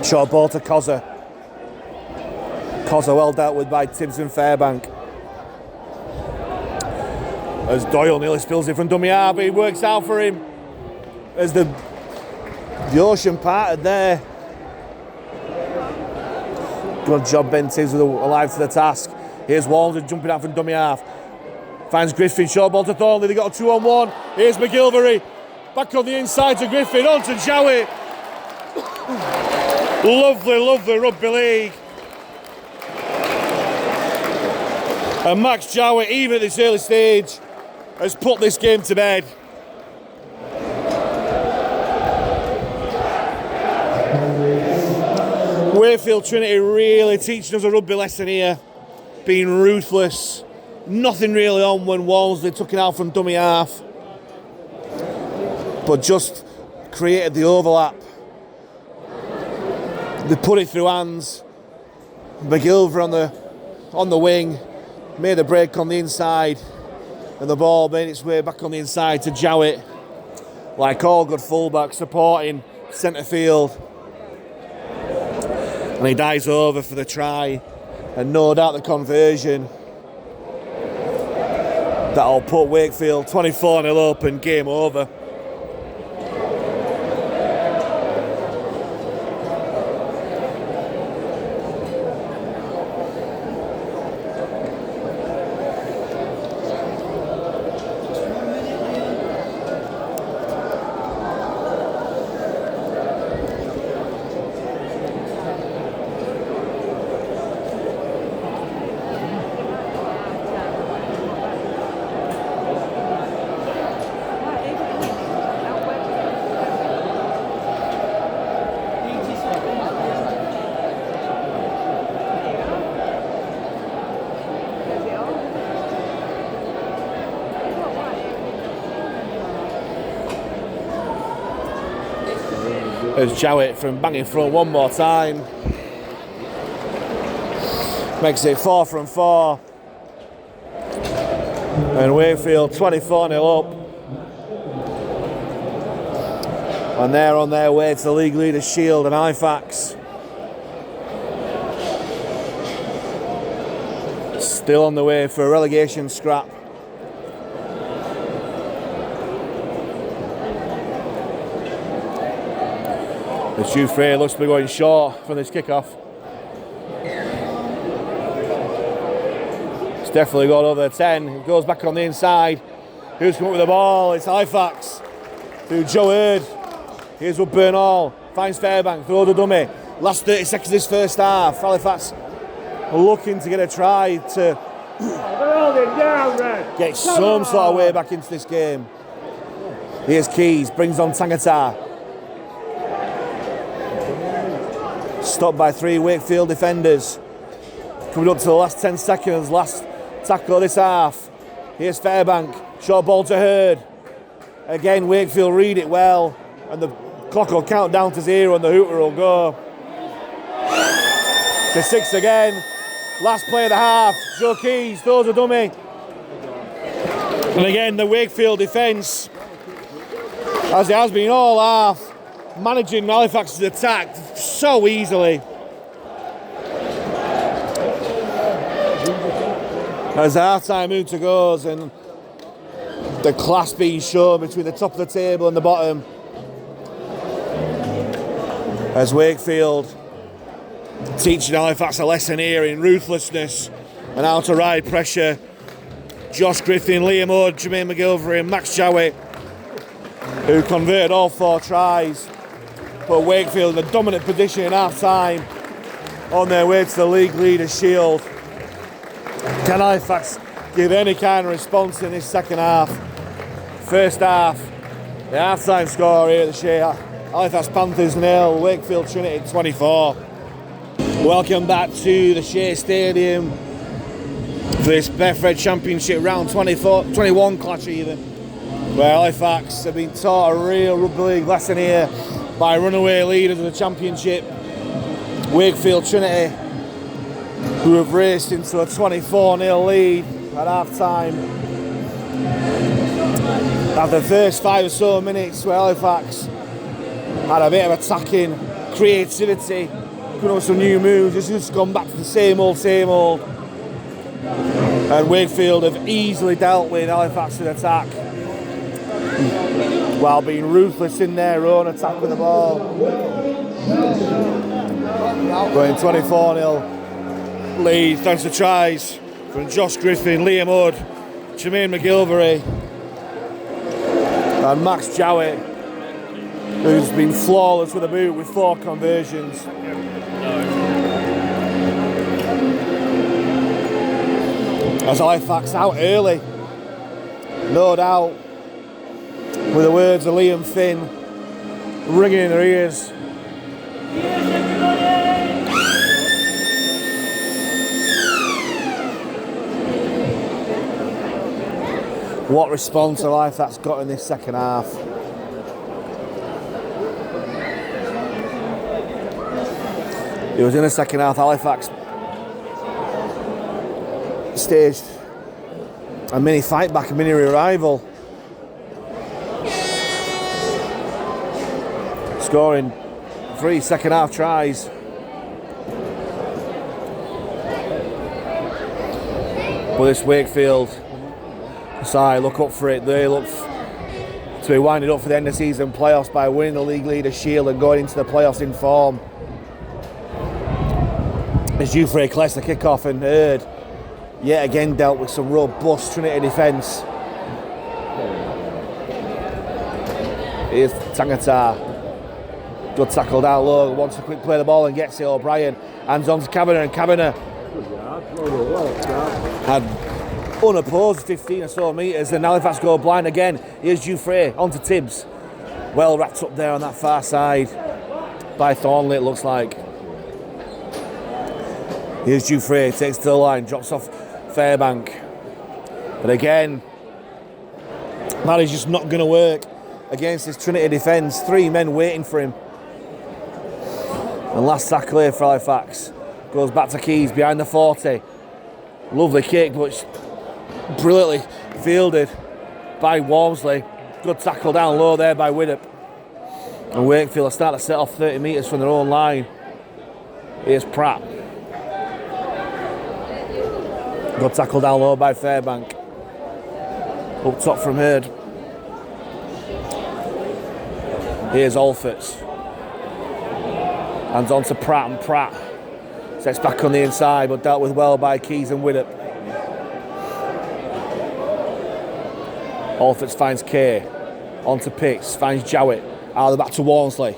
Short ball to Cozza. Cozza well dealt with by Tibbs and Fairbank. As Doyle nearly spills it from dummy half, he works out for him. As the ocean parted there. Good job, Ben Tibbs, alive to the task. Here's Walmsley jumping out from dummy half. Finds Griffin, short ball to Thornley, they got a 2-on-1. Here's McGilvery. Back on the inside to Griffin, on to Jowett. Lovely, lovely rugby league. And Max Jowett, even at this early stage, has put this game to bed. Wakefield Trinity really teaching us a rugby lesson here. Being ruthless. Nothing really on when Walmsley took it out from dummy half. But just created the overlap. They put it through hands. McGilver on the wing. Made a break on the inside. And the ball made its way back on the inside to Jowett. Like all good fullbacks, supporting centre field. And he dives over for the try, and no doubt the conversion. That'll put Wakefield 24-0 up and game over. There's Jowett from bang in front one more time. Makes it 4 from 4. And Wakefield 24-0 up. And they're on their way to the league leaders Shield and Halifax. Still on the way for a relegation scrap. The Jouffre looks to be going short from this kickoff. It's definitely gone over 10. It goes back on the inside. Who's come up with the ball? It's Halifax through Joe Hurd. Here's what Bernal finds Fairbank, throw the dummy. Last 30 seconds of this first half. Halifax looking to get a try to get some sort of way back into this game. Here's Keys, brings on Tangata. Stopped by 3 Wakefield defenders. Coming up to the last 10 seconds, last tackle of this half. Here's Fairbank, short ball to Hurd. Again, Wakefield read it well, and the clock will count down to 0 and the hooter will go. To 6 again. Last play of the half. Joe Keys throws a dummy. And again, the Wakefield defence, as it has been all half, managing Halifax's attack so easily. As the half-time hooter goes and the class being shown between the top of the table and the bottom, as Wakefield teaching Halifax a lesson here in ruthlessness and how to ride pressure. Josh Griffin, Liam Ode, Jermaine McGilvery and Max Jowett, who converted all 4 tries, put Wakefield in a dominant position in half-time on their way to the league leaders Shield. Can Halifax give any kind of response in this second half? First half, the half-time score here at the Shay, Halifax Panthers 0, Wakefield Trinity 24. Welcome back to the Shay Stadium for this Betfred Championship round 21 clash even, where Halifax have been taught a real rugby league lesson here by runaway leaders of the championship, Wakefield Trinity, who have raced into a 24-0 lead at half-time. After the first 5 or so minutes where Halifax had a bit of attacking creativity, coming up with some new moves, it's just gone back to the same old. And Wakefield have easily dealt with Halifax's attack while being ruthless in their own attack with the ball. Going 24-0 lead thanks to tries from Josh Griffin, Liam Ode, Jermaine McGilvery and Max Jowett, who's been flawless with a boot with 4 conversions. As Halifax out early, no doubt, with the words of Liam Finn ringing in their ears. What response have Halifax got in this second half? It was in the second half, Halifax staged a mini fight back, a mini revival, scoring 3 second half tries. But this Wakefield side look up for it. They look to be winding up for the end of season playoffs by winning the league leader Shield and going into the playoffs in form. As Jouffre collects the kick-off and Hurd yet again dealt with some robust Trinity defence. Here's Tangata. Good tackle down low, wants to quick play the ball and gets it. O'Brien hands on to Kavanagh, and Kavanagh had unopposed 15 or so metres, and Halifax go blind again. Here's Jouffre onto Tibbs. Well wrapped up there on that far side by Thornley, it looks like. Here's Jouffre, takes to the line, drops off Fairbank. But again, that is just not going to work against this Trinity defence. 3 men waiting for him. And last tackle here for Halifax. Goes back to Keys behind the 40. Lovely kick, but it's brilliantly fielded by Walmsley. Good tackle down low there by Widdop. And Wakefield will start to set off 30 metres from their own line. Here's Pratt. Good tackle down low by Fairbank. Up top from Hurd. Here's Alfords. Hands on to Pratt, and Pratt sets back on the inside, but dealt with well by Keys and Widdop. Alfords finds Kay. On to Pitts, finds Jowett. Out of the back to Walmsley.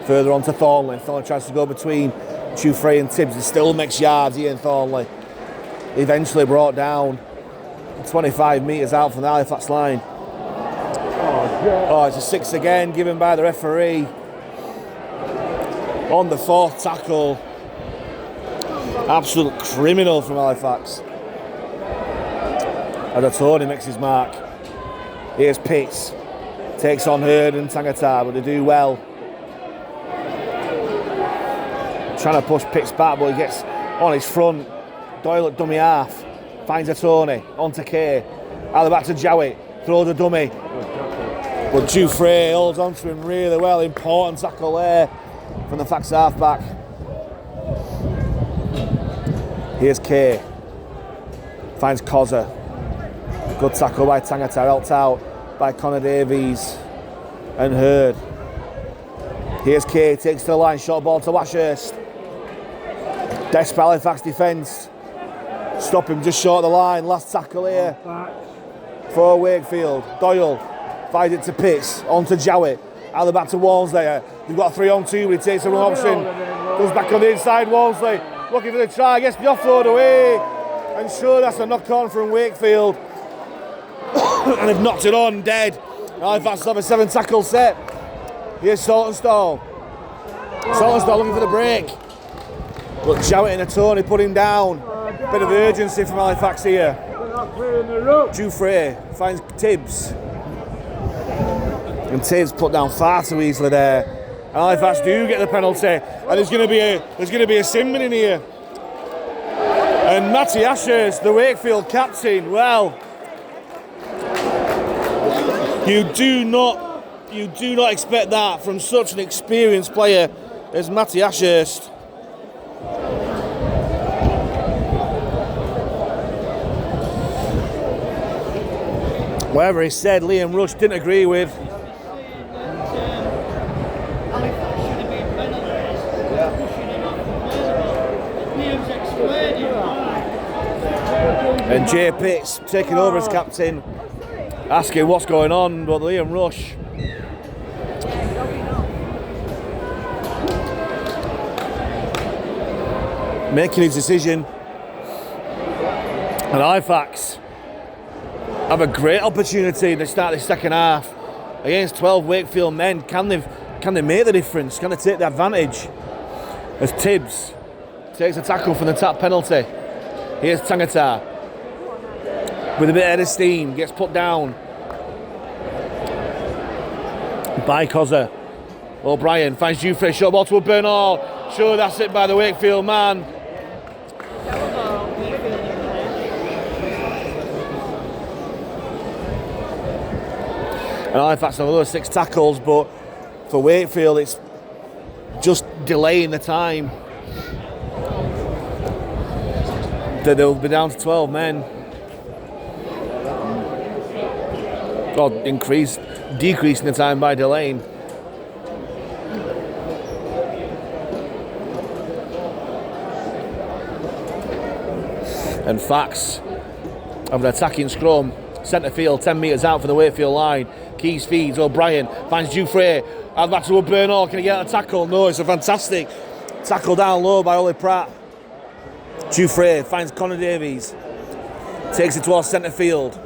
Further on to Thornley. Thornley tries to go between Jufrey and Tibbs. He still makes yards, Ian Thornley. Eventually brought down 25 metres out from the Halifax line. Oh, it's a 6 again, given by the referee. On the 4th tackle. Absolute criminal from Halifax. Adatoni makes his mark. Here's Pitts. Takes on Hurd and Tangata, but they do well. Trying to push Pitts back, but he gets on his front. Doyle at dummy half. Finds a Tony. On to Kay. Out the back to Jowett. Throws a dummy. But Jufrey holds on to him really well. Important tackle there from the Fax half-back. Here's Kay. Finds Cozza. Good tackle by Tangata. Helped out by Connor Davies and Hurd. Here's Kay. Takes to the line. Short ball to Washurst. Desperate Halifax defence. Stop him just short of the line. Last tackle here for Wakefield. Doyle finds it to Pitts. On to Jowett. Out the back to Walmsley. They've got a 3-on-2, but he takes the wrong option. Goes back on the inside. Walmsley looking for the try. Gets the offload away. And sure, that's a knock-on from Wakefield. And they've knocked it on dead. Halifax have a 7-tackle set. Here's Saltonstall. Saltonstall looking for the break. But Jowett and Tony put him down. Bit of urgency from Halifax here. Jufrey finds Tibbs. And Tibbs put down far too easily there. And Halifax do get the penalty. And there's going to be a Sinman in here. And Matty Ashurst, the Wakefield captain, well, you do not expect that from such an experienced player as Matty Ashurst. Whatever he said, Liam Rush didn't agree with. And Jay Pitts taking over as captain, asking what's going on, but Liam Rush making his decision. And Halifax have a great opportunity to start the second half against 12 Wakefield men. Can they make the difference? Can they take the advantage? As Tibbs takes a tackle from the tap penalty. Here's Tangata with a bit of steam, gets put down by Cozza. O'Brien finds Jufrey, short ball to Bernal. Sure, that's it by the Wakefield man. And Halifax have another 6 tackles, but for Wakefield it's just delaying the time. They'll be down to 12 men. Or decreasing the time by delaying. And Fax have an attacking scrum. Centre field, 10 metres out from the Wakefield line. Keys feeds, O'Brien finds Jufrey. Out back to Bernal. Can he get a tackle? No, it's a fantastic tackle down low by Ollie Pratt. Jufrey finds Connor Davies. Takes it towards centre field.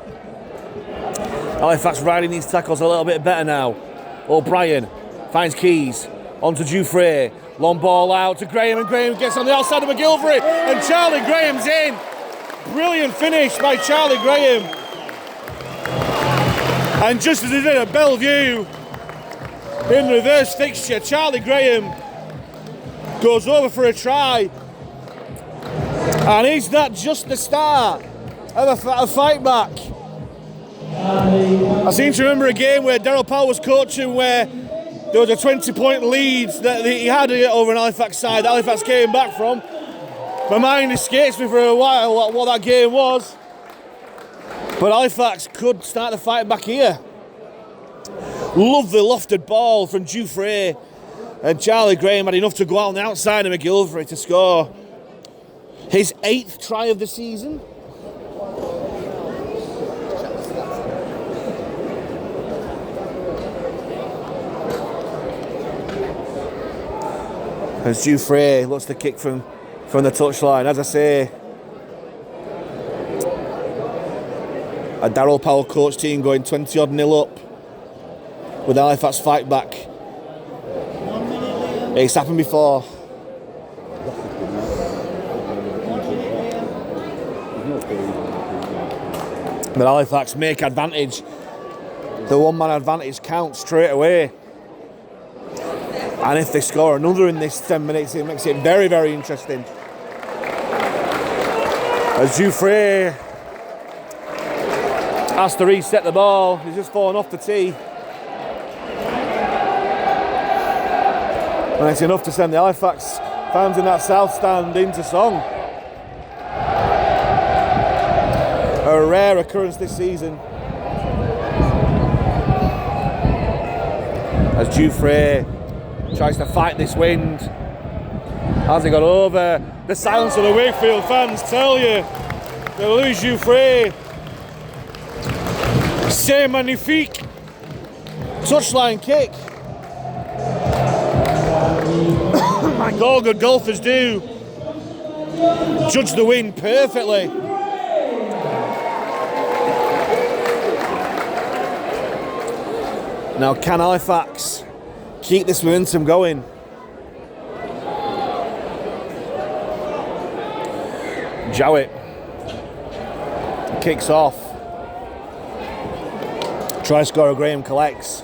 Halifax riding these tackles a little bit better now. O'Brien finds Keys. On to Jufrey. Long ball out to Graham, and Graham gets on the outside of McGilvery. And Charlie Graham's in. Brilliant finish by Charlie Graham. And just as he did at Bellevue, in reverse fixture, Charlie Graham goes over for a try. And is that just the start of a fight back? I seem to remember a game where Daryl Powell was coaching where there was a 20-point lead that he had over an Halifax side that Halifax came back from. My mind escapes me for a while what that game was. But Halifax could start the fight back here. Lovely lofted ball from Dufresne. And Charlie Graham had enough to go out on the outside of McGilvery to score his 8th try of the season. As Dufresne looks to kick from the touchline. As I say, a Daryl Powell coach team going 20-odd-0 up with Halifax fight back. It's happened before. But Halifax make advantage. The one-man advantage counts straight away. And if they score another in this 10 minutes, it makes it very, very interesting. As Dufresne has to reset the ball, he's just fallen off the tee. And it's enough to send the Halifax fans in that south stand into song. A rare occurrence this season. As Dufresne tries to fight this wind. Has he got over? The silence of the Wakefield fans tell you that Louis Dufresne, c'est magnifique. Touchline kick. Like all good golfers do. Judge the wind perfectly. Now can Halifax keep this momentum going? Jowett kicks off. Try scorer Graham collects.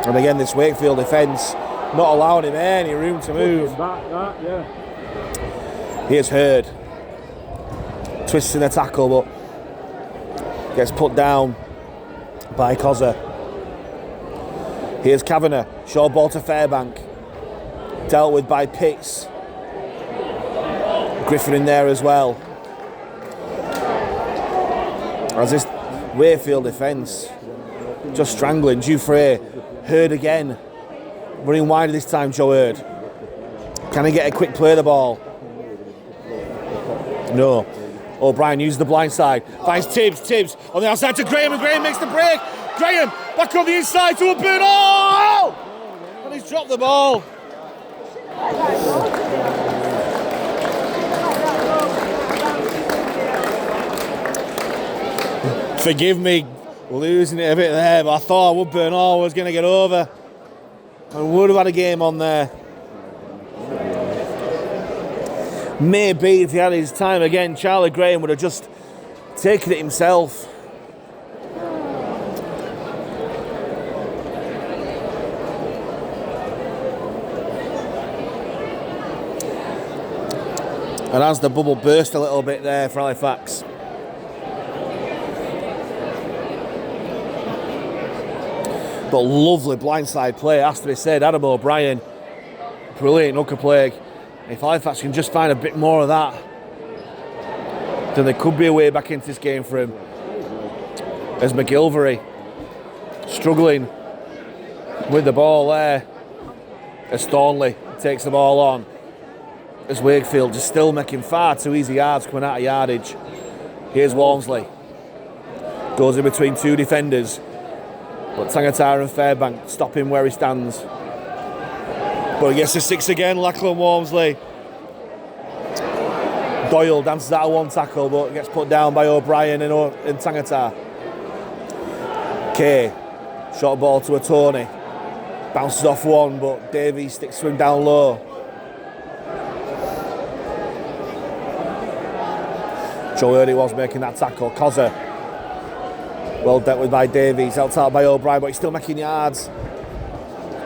And again, this Wakefield defence not allowing him any room to move. Here's Hurd. Twisting the tackle, but gets put down by Cozza. Here's Kavanagh. Short ball to Fairbank. Dealt with by Pitts. Griffin in there as well. As this Wakefield defence just strangling. Dufresne. Hurd again. Running wide this time, Joe Hurd. Can he get a quick play of the ball? No. O'Brien uses the blind side. Finds Tibbs on the outside to Graham, and Graham makes the break. Graham back on the inside to a bird. Oh! And he's dropped the ball. Forgive me losing it a bit there, but I thought Woodburn Hall was going to get over. I would have had a game on there. Maybe if he had his time again, Charlie Graham would have just taken it himself. And as the bubble burst a little bit there for Halifax. But lovely blindside play, has to be said. Adam O'Brien, brilliant hooker play. If Halifax can just find a bit more of that, then there could be a way back into this game for him. As McGilvery struggling with the ball there. As Thornley takes the ball on. As Wakefield just still making far too easy yards coming out of yardage. Here's Walmsley. Goes in between two defenders. But Tangata and Fairbank stop him where he stands. But he gets the 6 again, Lachlan Walmsley. Doyle dances out of one tackle, but gets put down by O'Brien and Tangata. Kay, short ball to a Tony. Bounces off one, but Davies sticks to him down low. Joe Early was making that tackle. Cozza, well dealt with by Davies, helped out by O'Brien, but he's still making yards.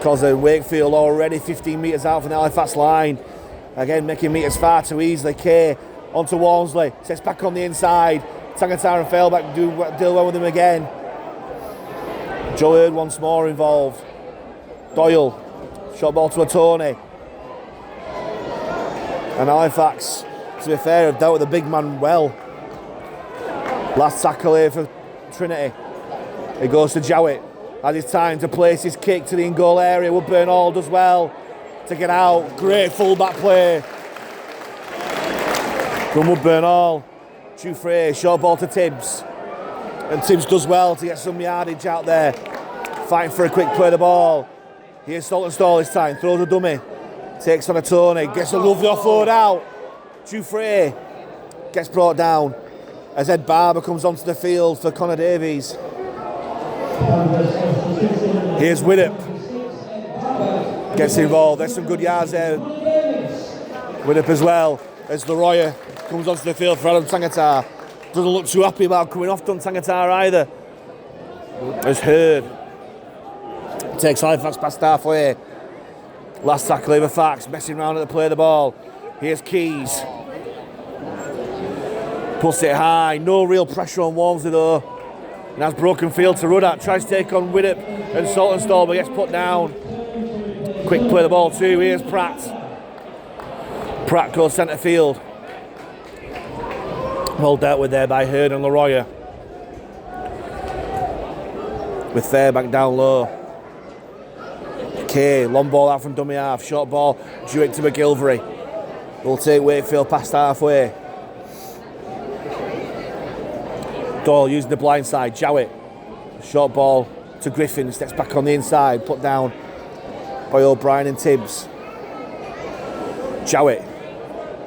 Cozza, Wakefield already 15 metres out from the Halifax line. Again, making metres far too easily. Kay onto Walmsley. Sets back on the inside. Tangata and Failback deal well with him again. Joe Hurd once more involved. Doyle. Short ball to a Tony. And Halifax, to be fair, have dealt with the big man well. Last tackle here for Trinity. It goes to Jowett. Has his time to place his kick to the in-goal area. Woodburn Hall does well to get out. Great full-back play from Woodburn Hall. Jufrey, short ball to Tibbs. And Tibbs does well to get some yardage out there. Fighting for a quick play of the ball. Here's Saltonstall this time. Throws a dummy. Takes on a Tony. Gets a lovely offload out. Jufrey gets brought down as Ed Barber comes onto the field for Connor Davies. Here's Widdop. Gets involved. There's some good yards there. Widdop as well as Leroy comes onto the field for Adam Tangata. Doesn't look too happy about coming off on Tangata either. As Hurd takes Halifax past halfway. Last tackle over Fax, messing around at the play of the ball. Here's Keys. Puts it high, no real pressure on Walmsley though. And has broken field to run at. Tries to take on Widdop and Saltonstall, but gets put down. Quick play of the ball too. Here's Pratt. Pratt goes centre field. Well dealt with there by Hurd and Leroy. With Fairbank down low. Kay, long ball out from dummy half. Short ball, Jewett to McGilvery. Will take Wakefield past halfway. Doyle using the blind side. Jowett. Short ball to Griffin. Steps back on the inside. Put down by O'Brien and Tibbs. Jowett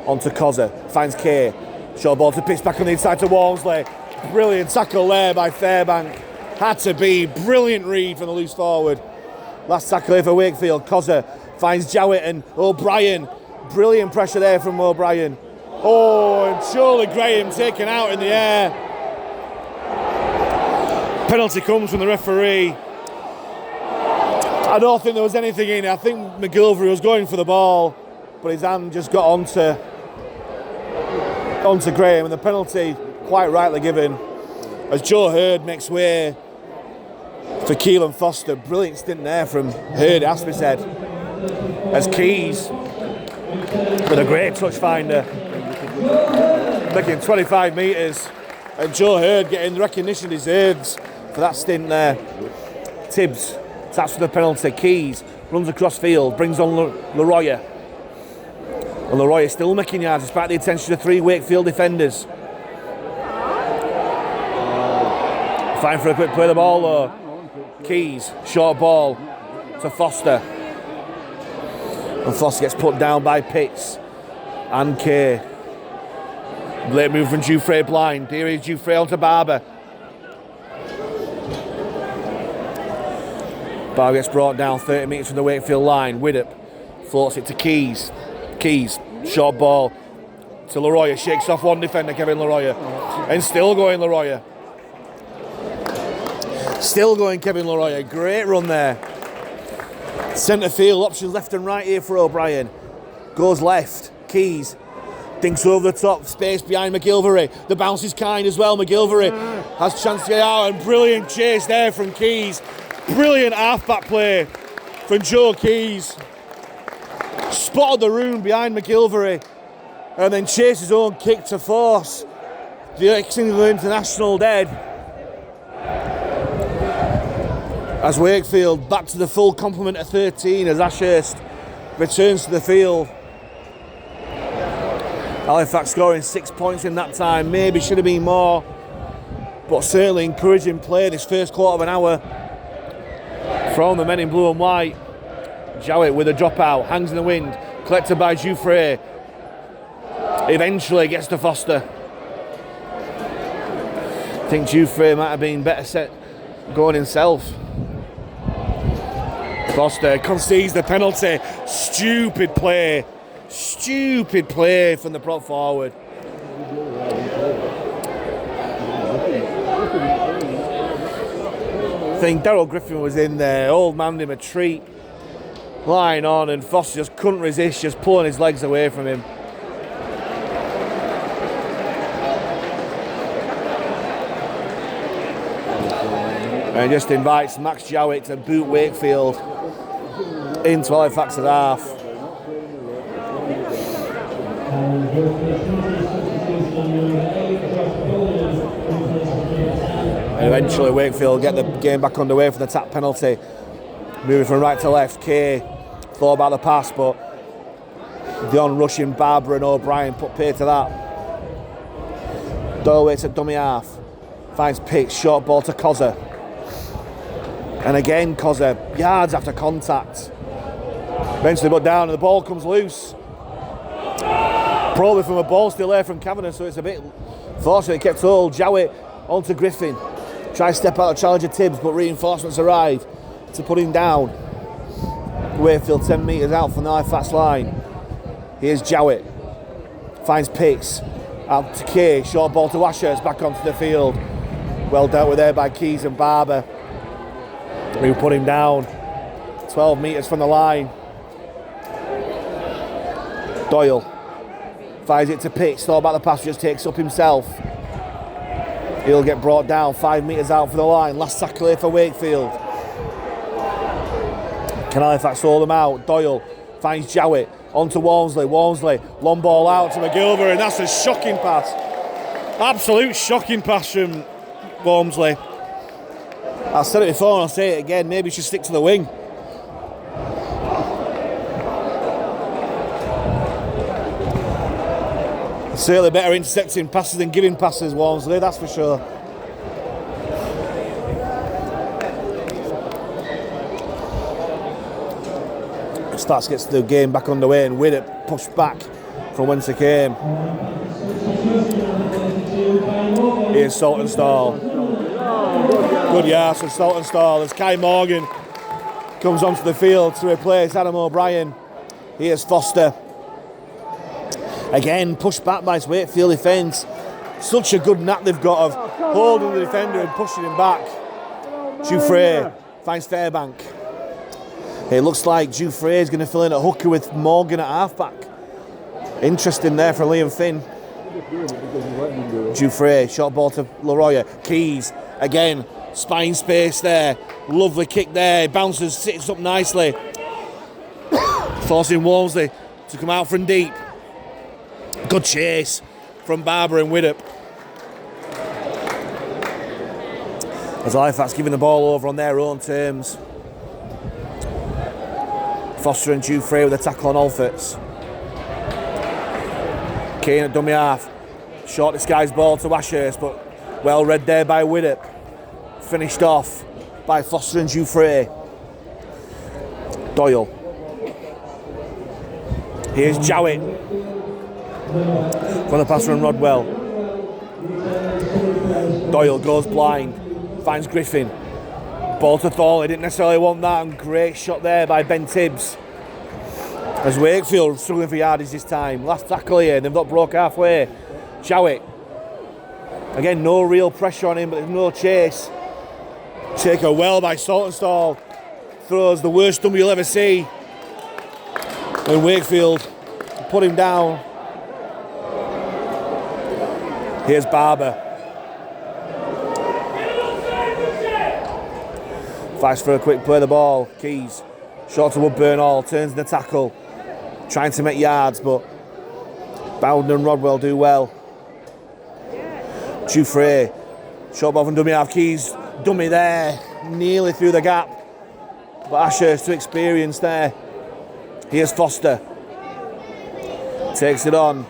onto Cozza. Finds Kay. Short ball to pitch back on the inside to Walmsley. Brilliant tackle there by Fairbank. Had to be. Brilliant read from the loose forward. Last tackle here for Wakefield. Cozza finds Jowett and O'Brien. Brilliant pressure there from O'Brien. Oh, and Charlie Graham taken out in the air. Penalty comes from the referee. I don't think there was anything in it. I think McGilvery was going for the ball, but his hand just got onto Graham, and the penalty quite rightly given as Joe Hurd makes way for Keelan Foster. Brilliant stint there from Hurd, it has to be said. As Keys with a great touch finder, making 25 metres, and Joe Hurd getting the recognition he deserves for that stint there. Tibbs taps for the penalty. Keys runs across field, brings on Leroy. And Leroy is still making yards despite the attention of 3 Wakefield defenders. Fine for a quick play of the ball though. Keys, short ball to Foster. And Foster gets put down by Pitts and Kay. Late move from Jufrey blind. Here is Jufrey onto Barber. Barber gets brought down 30 metres from the Wakefield line. Widdop floats it to Keys. Keys, short ball to Leroy. Shakes off one defender, Kevin Leroy. And still going Leroy. Still going Kevin Leroy. Great run there. Centre field, options left and right here for O'Brien. Goes left. Keys dinks over the top, space behind McGilvery. The bounce is kind as well. McGilvery has a chance to get out, and brilliant chase there from Keys. Brilliant half-back play from Joe Keys. Spotted the room behind McGilvery and then chased his own kick to force the ex-England international dead. As Wakefield back to the full complement of 13 as Ashurst returns to the field. Halifax scoring 6 points in that time. Maybe should have been more, but certainly encouraging play this first quarter of an hour from the men in blue and white. Jowett with a dropout, hangs in the wind, collected by Jufrey. Eventually gets to Foster. I think Jufrey might have been better set going himself. Foster concedes the penalty. Stupid play from the prop forward. I think Daryl Griffin was in there. Old man him a treat. Lying on, and Foster just couldn't resist, just pulling his legs away from him. And just invites Max Jowett to boot Wakefield into Halifax's half. And eventually Wakefield get the game back underway for the tap penalty. Moving from right to left, Kay thought about the pass, but the on-rushing Barber and O'Brien put pay to that. Doyle waits at dummy half, finds Pitts, short ball to Cozza. And again Cozza, yards after contact. Eventually put down and the ball comes loose. Probably from a ball still there from Kavanagh, so it's a bit fortunate. Kept hold. Jowett onto Griffin. Tries to step out of challenger Tibbs, but reinforcements arrive to put him down. Wakefield 10 metres out from the Halifax line. Here's Jowett. Finds Pitts. Out to Kay. Short ball to Ashurst. Back onto the field. Well dealt with there by Keys and Barber, who put him down. 12 metres from the line. Doyle fires it to Pitts. Thought about the pass, just takes up himself. He'll get brought down 5 metres out for the line. Last tackle here for Wakefield. Can Halifax hold them out? Doyle finds Jowett onto Walmsley. Walmsley, long ball out to McGilver, and that's a shocking pass. Absolute shocking pass from Walmsley. I said it before and I'll say it again, maybe he should stick to the wing. Certainly better intercepting passes than giving passes, Walmsley, that's for sure. Stats gets the game back underway and Widdop pushed back from whence it came. Here's Saltonstall. Good yards from Saltonstall as Kai Morgan comes onto the field to replace Adam O'Brien. Here's Foster. Again, pushed back by his Wakefield defence. Such a good knack they've got of holding the defender and pushing him back. Jouffre finds Fairbank. It looks like Jouffre is going to fill in at hooker with Morgan at halfback. Interesting there for Liam Finn. Jouffre, short ball to Leroy. Keys, again, spine space there. Lovely kick there. Bounces, sits up nicely. Forcing Walmsley to come out from deep. Good chase from Barber and Widdop. As Halifax giving the ball over on their own terms. Foster and Jouffre with a tackle on Alfords. Kane at dummy half. Short disguised ball to Ashurst, but well read there by Widdop. Finished off by Foster and Jouffre. Doyle. Here's Jowett. From the pass from Rodwell. Doyle goes blind. Finds Griffin. Ball to Thornley, he didn't necessarily want that, and great shot there by Ben Tibbs. As Wakefield struggling for yardage this time. Last tackle here, they've not broke halfway. Jowett. Again, no real pressure on him, but there's no chase. Taken well by Saltonstall. Throws the worst stumble you'll ever see. And Wakefield put him down. Here's Barber. Fights for a quick play of the ball. Keys. Short to Woodburn Hall. Turns the tackle. Trying to make yards, but Bowden and Rodwell do well. Jouffre. Short ball from dummy half. Keys. Dummy there. Nearly through the gap. But Ashurst too experienced there. Here's Foster. Takes it on.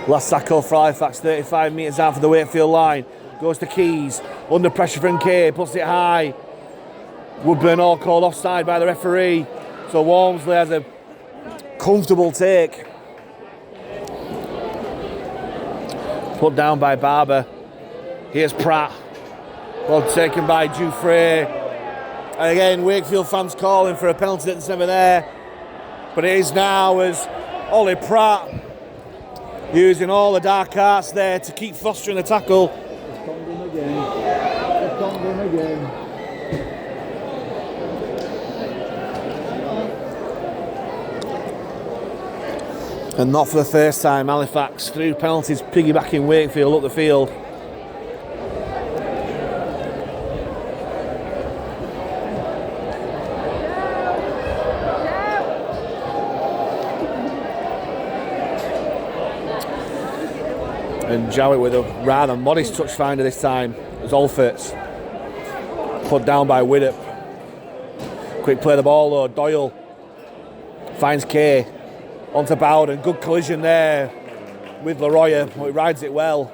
Last tackle for Halifax, 35 metres out for the Wakefield line. Goes to Keys. Under pressure from Kay, puts it high. Woodburn Hall called offside by the referee. So Walmsley has a comfortable take. Put down by Barber. Here's Pratt. Well taken by Jouffre. And again, Wakefield fans calling for a penalty that's never there. But it is now as Ollie Pratt using all the dark arts there to keep Foster in the tackle. And not for the first time, Halifax through penalties, piggybacking Wakefield up the field. And Jowett with a rather modest touch finder this time, as Alfert's put down by Widdop. Quick play the ball though, Doyle finds Kay. Onto Bowden, good collision there with Leroy, but he rides it well.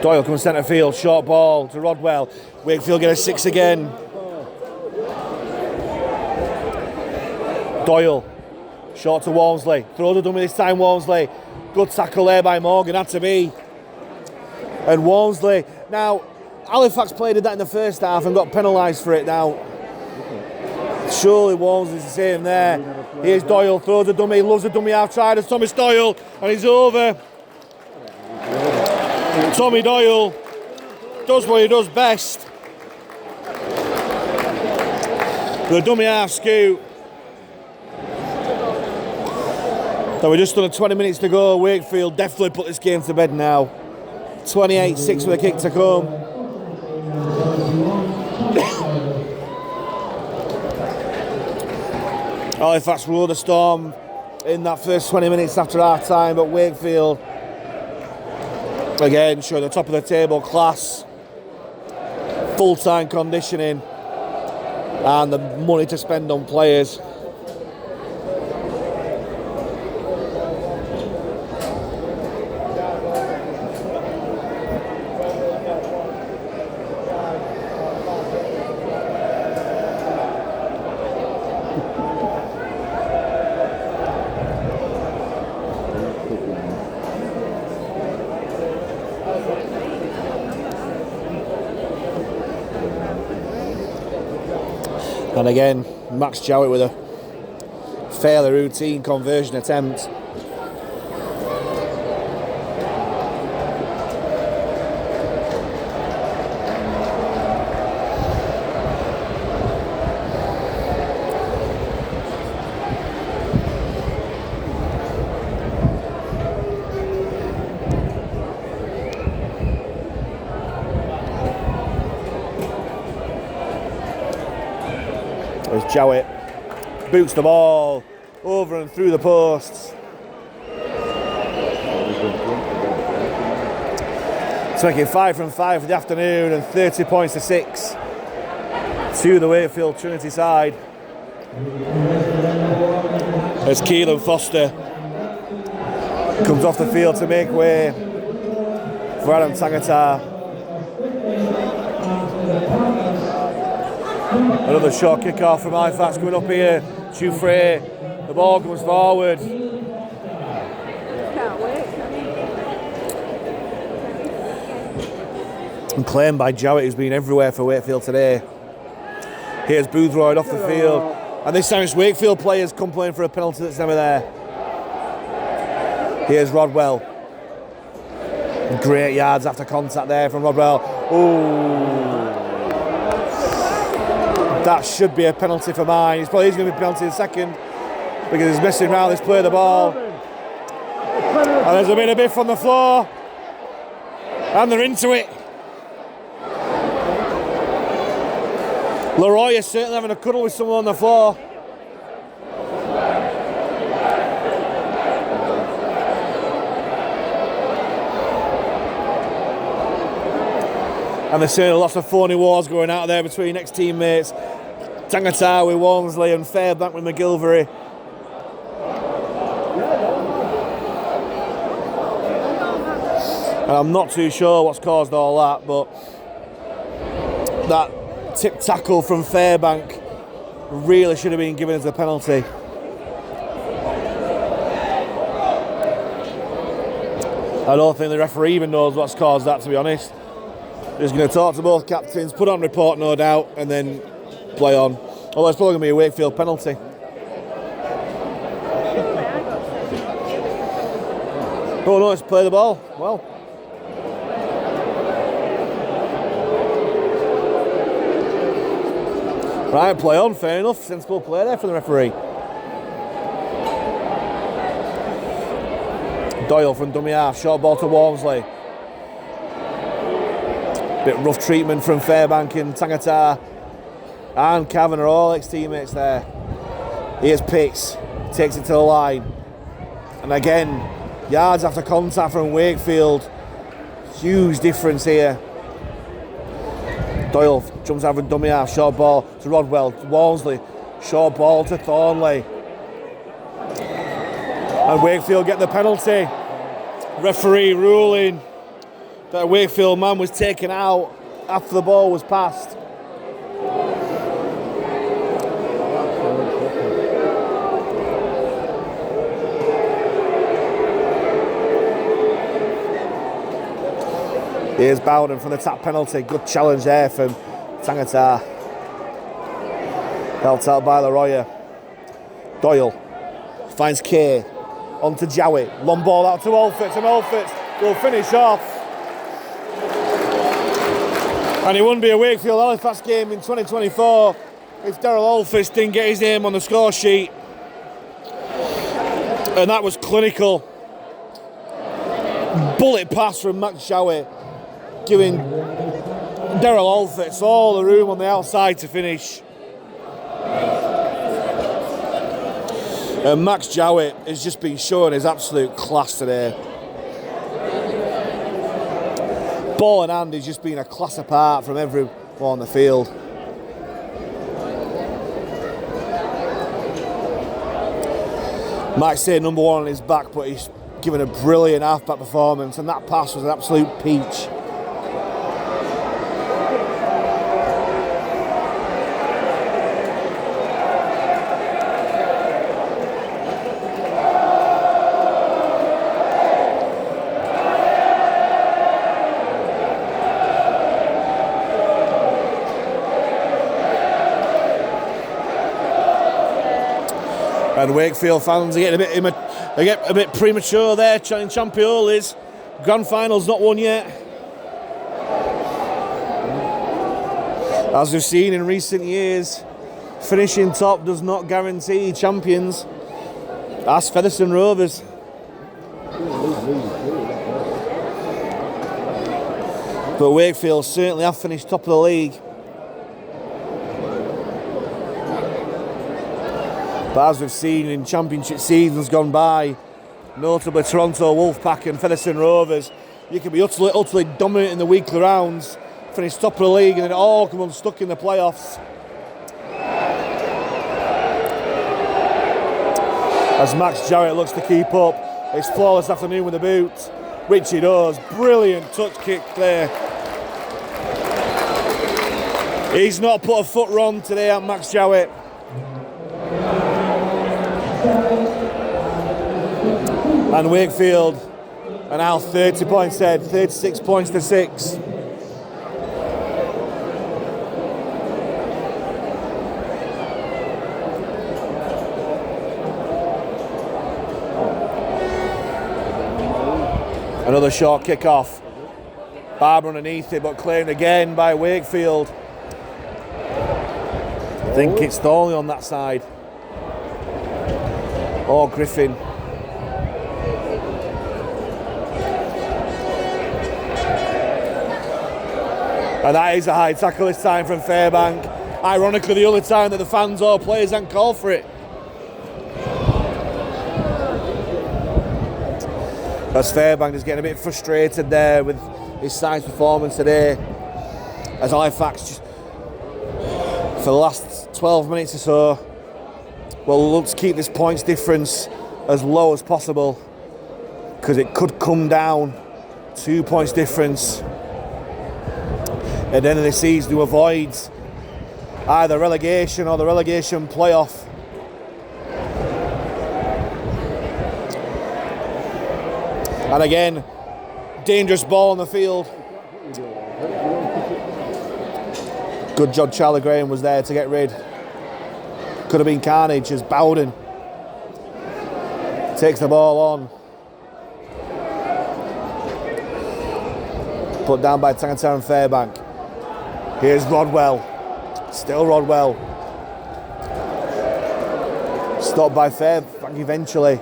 Doyle comes centre field, short ball to Rodwell. Wakefield get a 6 again. Doyle, short to Walmsley, throws the dummy this time Walmsley. Good tackle there by Morgan, had to be. And Walmsley, now Halifax played that in the first half and got penalised for it now. Surely Walmsley's the same there. Here's Doyle, throws the dummy, loves the dummy outside of Thomas Doyle, and he's over. Tommy Doyle does what he does best. The dummy half scoot. So we're just under 20 minutes to go. Wakefield definitely put this game to bed now. 28-6 with a kick to come. Halifax rode the storm in that first 20 minutes after half time, but Wakefield again showing the top of the table class, full-time conditioning and the money to spend on players. And again, Max Jowett with a fairly routine conversion attempt. As Jowett boots the ball over and through the posts. It's making 5 from 5 for the afternoon and 30 points to 6 to the Wakefield Trinity side. As Keelan Foster comes off the field to make way for Adam Tangata. Another short kick-off from Halifax coming up here. Choufré, the ball comes forward. And claimed by Jowett, who's been everywhere for Wakefield today. Here's Boothroyd off the field. And this time it's Wakefield players complaining for a penalty that's never there. Here's Rodwell. Great yards after contact there from Rodwell. Ooh. That should be a penalty for mine. He's probably going to be a penalty in a second because he's messing around. He's played the ball. And there's a bit of biff on the floor. And they're into it. Leroy is certainly having a cuddle with someone on the floor. And there's certainly lots of phony wars going out there between ex-teammates. Tangata with Walmsley and Fairbank with McGilvery. And I'm not too sure what's caused all that, but that tip tackle from Fairbank really should have been given as a penalty. I don't think the referee even knows what's caused that, to be honest. Just going to talk to both captains, put on report no doubt, and then play on. Although it's probably going to be a Wakefield penalty. Oh no, it's play the ball. Well. Right, play on, fair enough. Sensible play there for the referee. Doyle from dummy half, short ball to Walmsley. Bit rough treatment from Fairbank and Tangata. And Cavan are all ex-teammates there. Here's Pitts, takes it to the line. And again, yards after contact from Wakefield. Huge difference here. Doyle jumps out of dummy half, short ball to Rodwell, to Walmsley, short ball to Thornley. And Wakefield get the penalty. Referee ruling that a Wakefield man was taken out after the ball was passed. Here's Bowden from the tap penalty. Good challenge there from Tangata. Helped out by Leroya. Doyle finds Kay. On to Jowett. Long ball out to Olfitz, and Olfitz will finish off. And it wouldn't be a Wakefield Halifax game in 2024 if Daryl Olfitz didn't get his name on the score sheet. And that was clinical. Bullet pass from Max Jowett, giving Daryl Olfitz all the room on the outside to finish. And Max Jowett has just been showing his absolute class today. Ball in hand has just been a class apart from everyone on the field. Might say number one on his back, but he's given a brilliant half-back performance, and that pass was an absolute peach. And Wakefield fans are getting a bit premature there, chanting Champiolis. Grand final's not won yet. As we've seen in recent years, finishing top does not guarantee champions. Ask Featherstone Rovers. But Wakefield certainly have finished top of the league. But as we've seen in championship seasons gone by, notably Toronto Wolfpack and Featherstone Rovers, you can be utterly dominant in the weekly rounds, finish top of the league, and then it all come unstuck in the playoffs. As Max Jarrett looks to keep up his flawless afternoon with the boot, which he does. Brilliant touch kick there. He's not put a foot wrong today at Max Jowett. And Wakefield are now 30 points ahead, 36 points to 6. Another short kick-off. Barber underneath it, but claimed again by Wakefield. I think it's Thornley on that side. Or Griffin. And that is a high tackle this time from Fairbank. Ironically, the only time that the fans or players hadn't called for it. As Fairbank is getting a bit frustrated there with his side's performance today. As Halifax, for the last 12 minutes or so, will look to keep this points difference as low as possible, because it could come down 2 points difference at the end of the season to avoid either relegation or the relegation playoff. And again, dangerous ball on the field. Good job Charlie Graham was there to get rid. Could have been carnage as Bowden takes the ball on. Put down by Tangata and Fairbank. Here's Rodwell. Still Rodwell. Stopped by Fairbank eventually.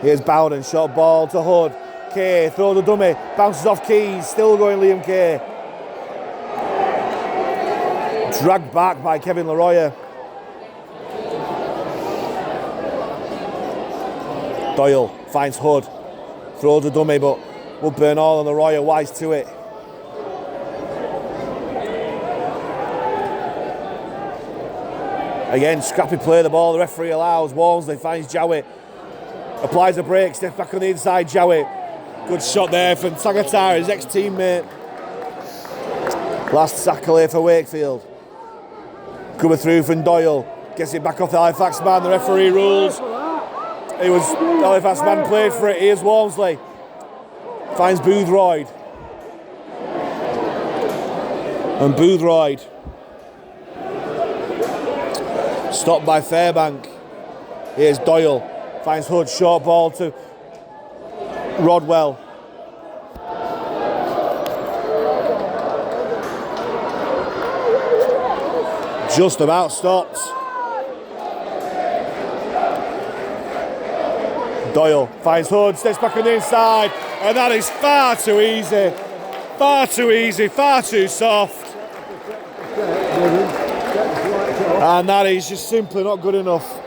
Here's Bowden, short ball to Hood. Kay, throw the dummy, bounces off Keys, still going Liam Kay. Dragged back by Kevin Leroy. Doyle finds Hood, throws the dummy, but Woodburn all and Leroy wise to it. Again, scrappy play the ball, the referee allows. Walmsley finds Jowett, applies a break, steps back on the inside, Jowett. Good shot there from Tagatara, his ex-teammate. Last tackle for Wakefield. Coming through from Doyle, gets it back off the Halifax man, the referee rules. It was the Halifax man played for it. Here's Walmsley. Finds Boothroyd. And Boothroyd. Stopped by Fairbank. Here's Doyle. Finds Hood, short ball to Rodwell. Just about stopped. Doyle finds Hood, steps back on the inside, and that is far too easy. Far too easy, far too soft. And that is just simply not good enough.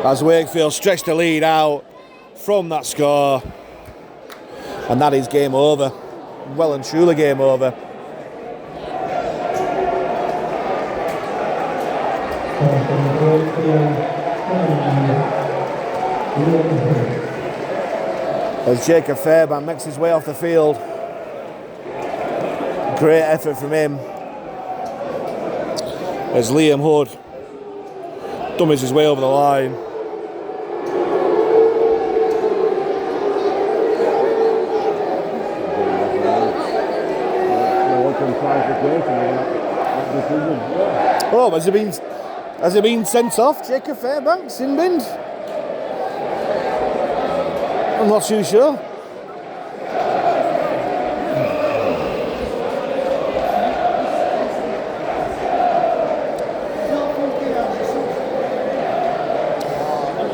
As Wakefield stretched the lead out from that score. And that is game over. Well and truly game over. As Jacob Fairbank makes his way off the field. Great effort from him. As Liam Hood dummies his way over the line. Oh, has he been sent off, Jacob Fairbank, sin binned? I'm not too sure.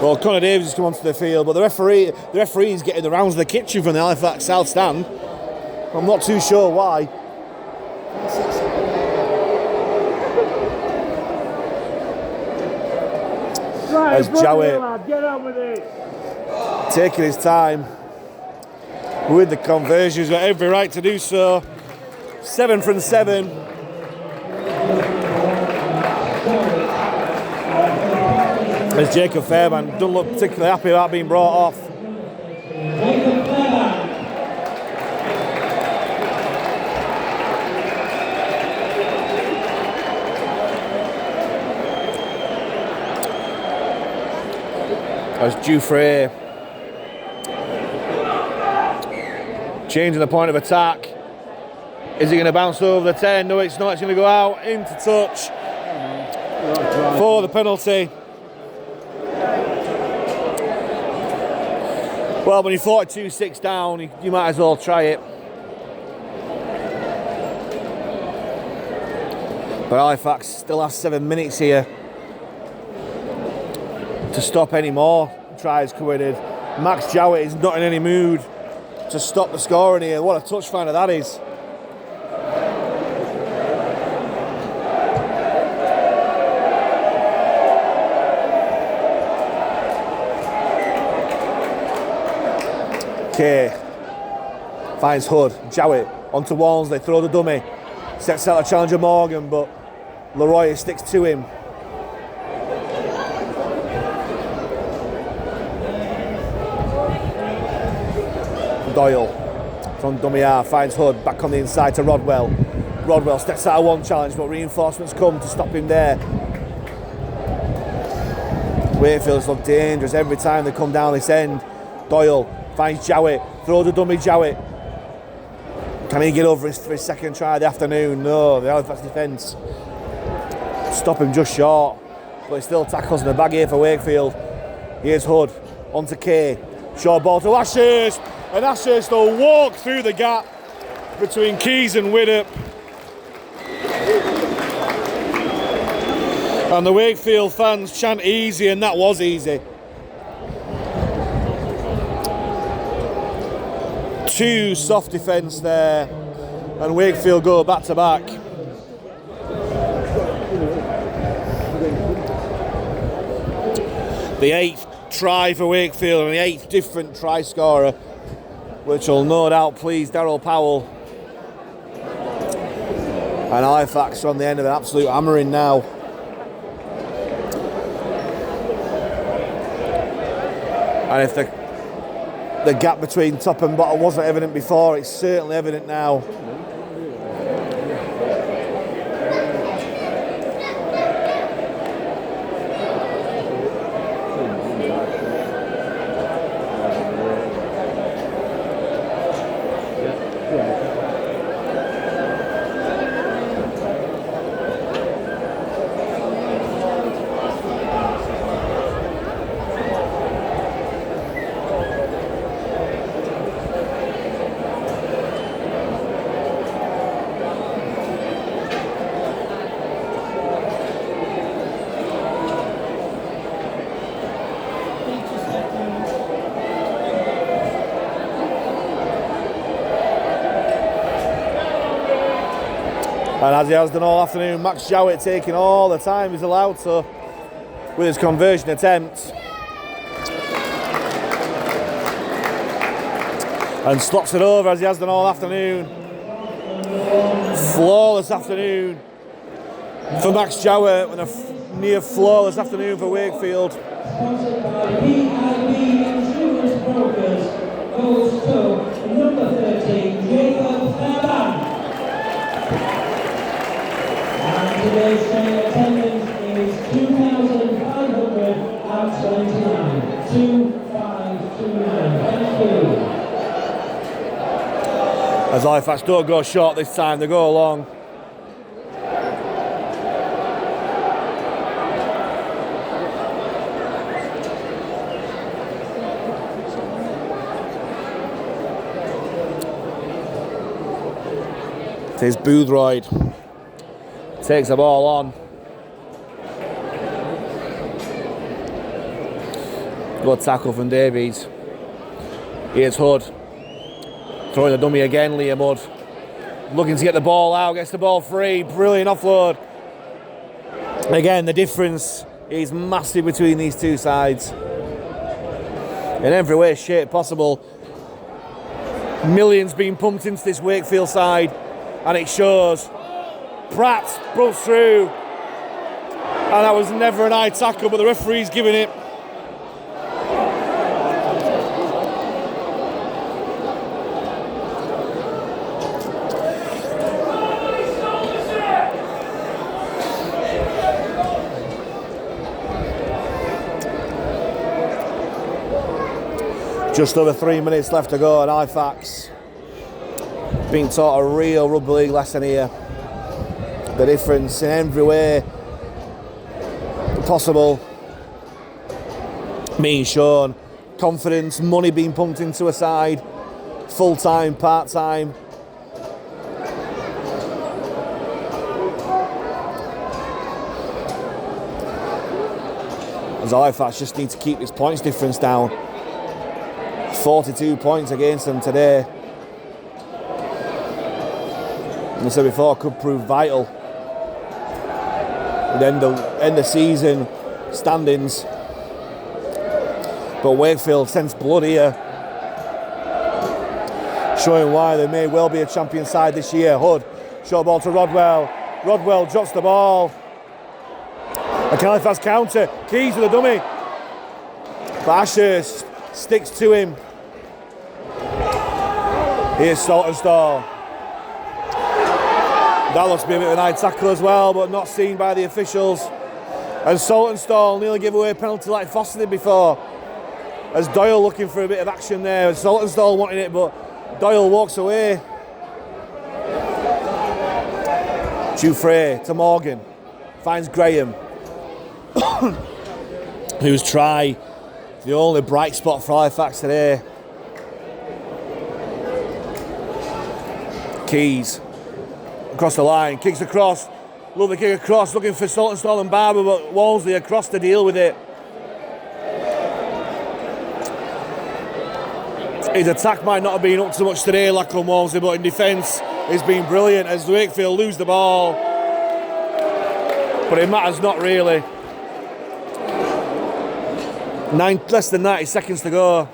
Well, Connor Davies has come onto the field, but the referee is getting the rounds of the kitchen from the Halifax South stand. I'm not too sure why. As Jowett taking his time with the conversions, got every right to do so. 7 from 7. As Jacob Fairbank doesn't look particularly happy about being brought off. As Dufresne changing the point of attack. Is he going to bounce over the 10? No, it's not. It's going to go out into touch for the penalty. Well, when you're 42-6 down, you might as well try it. But Halifax still has 7 minutes here to stop any more tries coming in. Max Jowett is not in any mood to stop the scoring here. What a touch finder that is. Kay finds Hood, Jowett onto Walmsley, throw the dummy, sets out a challenger Morgan, but Leroy sticks to him. Doyle from dummy half finds Hood, back on the inside to Rodwell. Rodwell steps out of one challenge, but reinforcements come to stop him there. Wakefield's look dangerous every time they come down this end. Doyle finds Jowett, throws the dummy Jowett. Can he get over for his second try of the afternoon? No, the Halifax defence stop him just short, but he still tackles in the bag here for Wakefield. Here's Hood, onto Kay, short ball to Ashurst, and Ashurst will walk through the gap between Keys and Widdop. And the Wakefield fans chant easy, and that was easy. 2 soft defence there, and Wakefield go back to back. The 8th try for Wakefield and the 8th different try scorer, which will no doubt please Daryl Powell. And Halifax are on the end of an absolute hammering now. And if the gap between top and bottom wasn't evident before, it's certainly evident now. And as he has done all afternoon, Max Jowett taking all the time he's allowed to with his conversion attempt. And slots it over as he has done all afternoon. Flawless afternoon for Max Jowett and a near flawless afternoon for Wakefield. Sponsored by PIB Insurance Brokers, goes to number 13, Jacob Fairbank. And today's Shay attendance is 2,529. 2,529. Thank you. As Halifax don't go short this time, they go long. It is Boothroyd. Takes the ball on. Good tackle from Davies. Here's Hood. Throwing the dummy again, Liam Hood. Looking to get the ball out, gets the ball free. Brilliant offload. Again, the difference is massive between these two sides. In every way, shape possible. Millions being pumped into this Wakefield side, and it shows. Pratt broke through, and that was never an high tackle, but the referee's giving it. Just over 3 minutes left to go, and Halifax being taught a real rugby league lesson here. The difference in every way possible being shown. Confidence, money being pumped into a side, full-time, part-time. As Halifax just need to keep this points difference down. 42 points against them today. As I said before, could prove vital. End the season standings. But Wakefield sense blood here, showing why they may well be a champion side this year. Hood, short ball to Rodwell. Rodwell drops the ball. A Halifax counter. Keys with a dummy. But Ashurst sticks to him. Here's Saltonstall. That looks to be a bit of an high tackle as well, but not seen by the officials. And Saltonstall nearly gave away a penalty like Foster did before. As Doyle looking for a bit of action there. Saltonstall wanted it, but Doyle walks away. Jouffre to Morgan. Finds Graham. Who's try the only bright spot for Halifax today. Keys. Across the line, kicks across. Love the kick across, looking for Saltonstall and Barber, but Walmsley across to deal with it. His attack might not have been up to much today, Lachlan Walmsley, but in defence, he's been brilliant as Wakefield lose the ball. But it matters not really. Less than 90 seconds to go.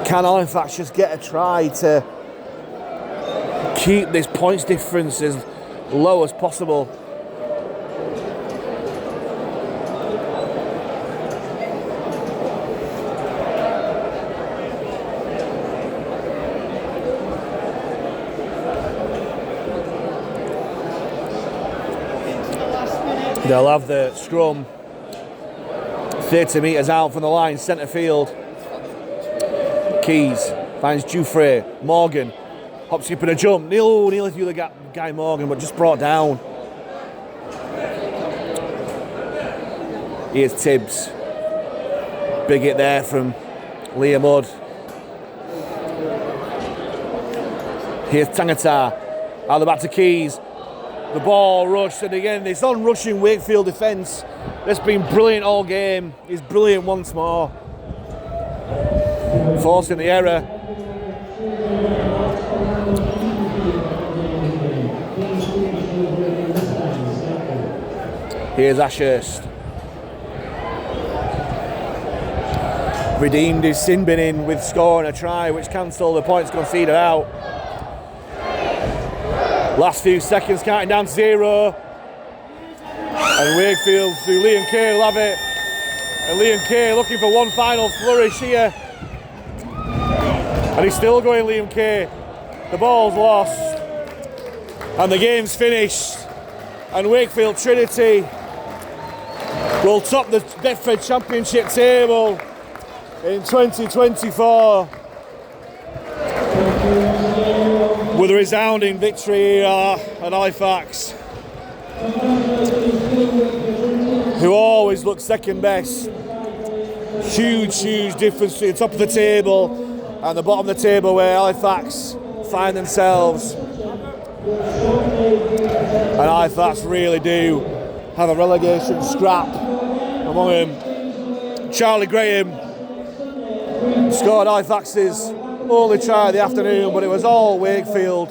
Can Halifax just get a try to keep this points difference as low as possible? They'll have the scrum 30 metres out from the line, centre field. Keys finds Dufresne, Morgan, hop, skip and a jump. Nearly through the gap, Guy Morgan, but just brought down. Here's Tibbs. Big hit there from Liam Mudd. Here's Tangata. Out the back to Keys. The ball rushed, and again, it's on rushing Wakefield defence. That's been brilliant all game. He's brilliant once more. Forcing the error. Here's Ashurst. Redeemed his sin binning with scoring a try, which cancelled the points conceded out. Last few seconds, counting down to 0. And Wakefield through Liam Kay will have it. And Liam Kay looking for one final flourish here. And he's still going, Liam Kay. The ball's lost. And the game's finished. And Wakefield Trinity will top the Betfred Championship table in 2024. With a resounding victory at Halifax, who always look second best. Huge difference between the top of the table and the bottom of the table, where Halifax find themselves. And Halifax really do have a relegation scrap among them. Charlie Graham scored Halifax's only try of the afternoon, but it was all Wakefield.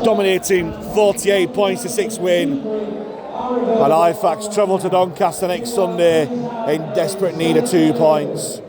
Dominating 48 points to 6 win. And Halifax travel to Doncaster next Sunday in desperate need of 2 points.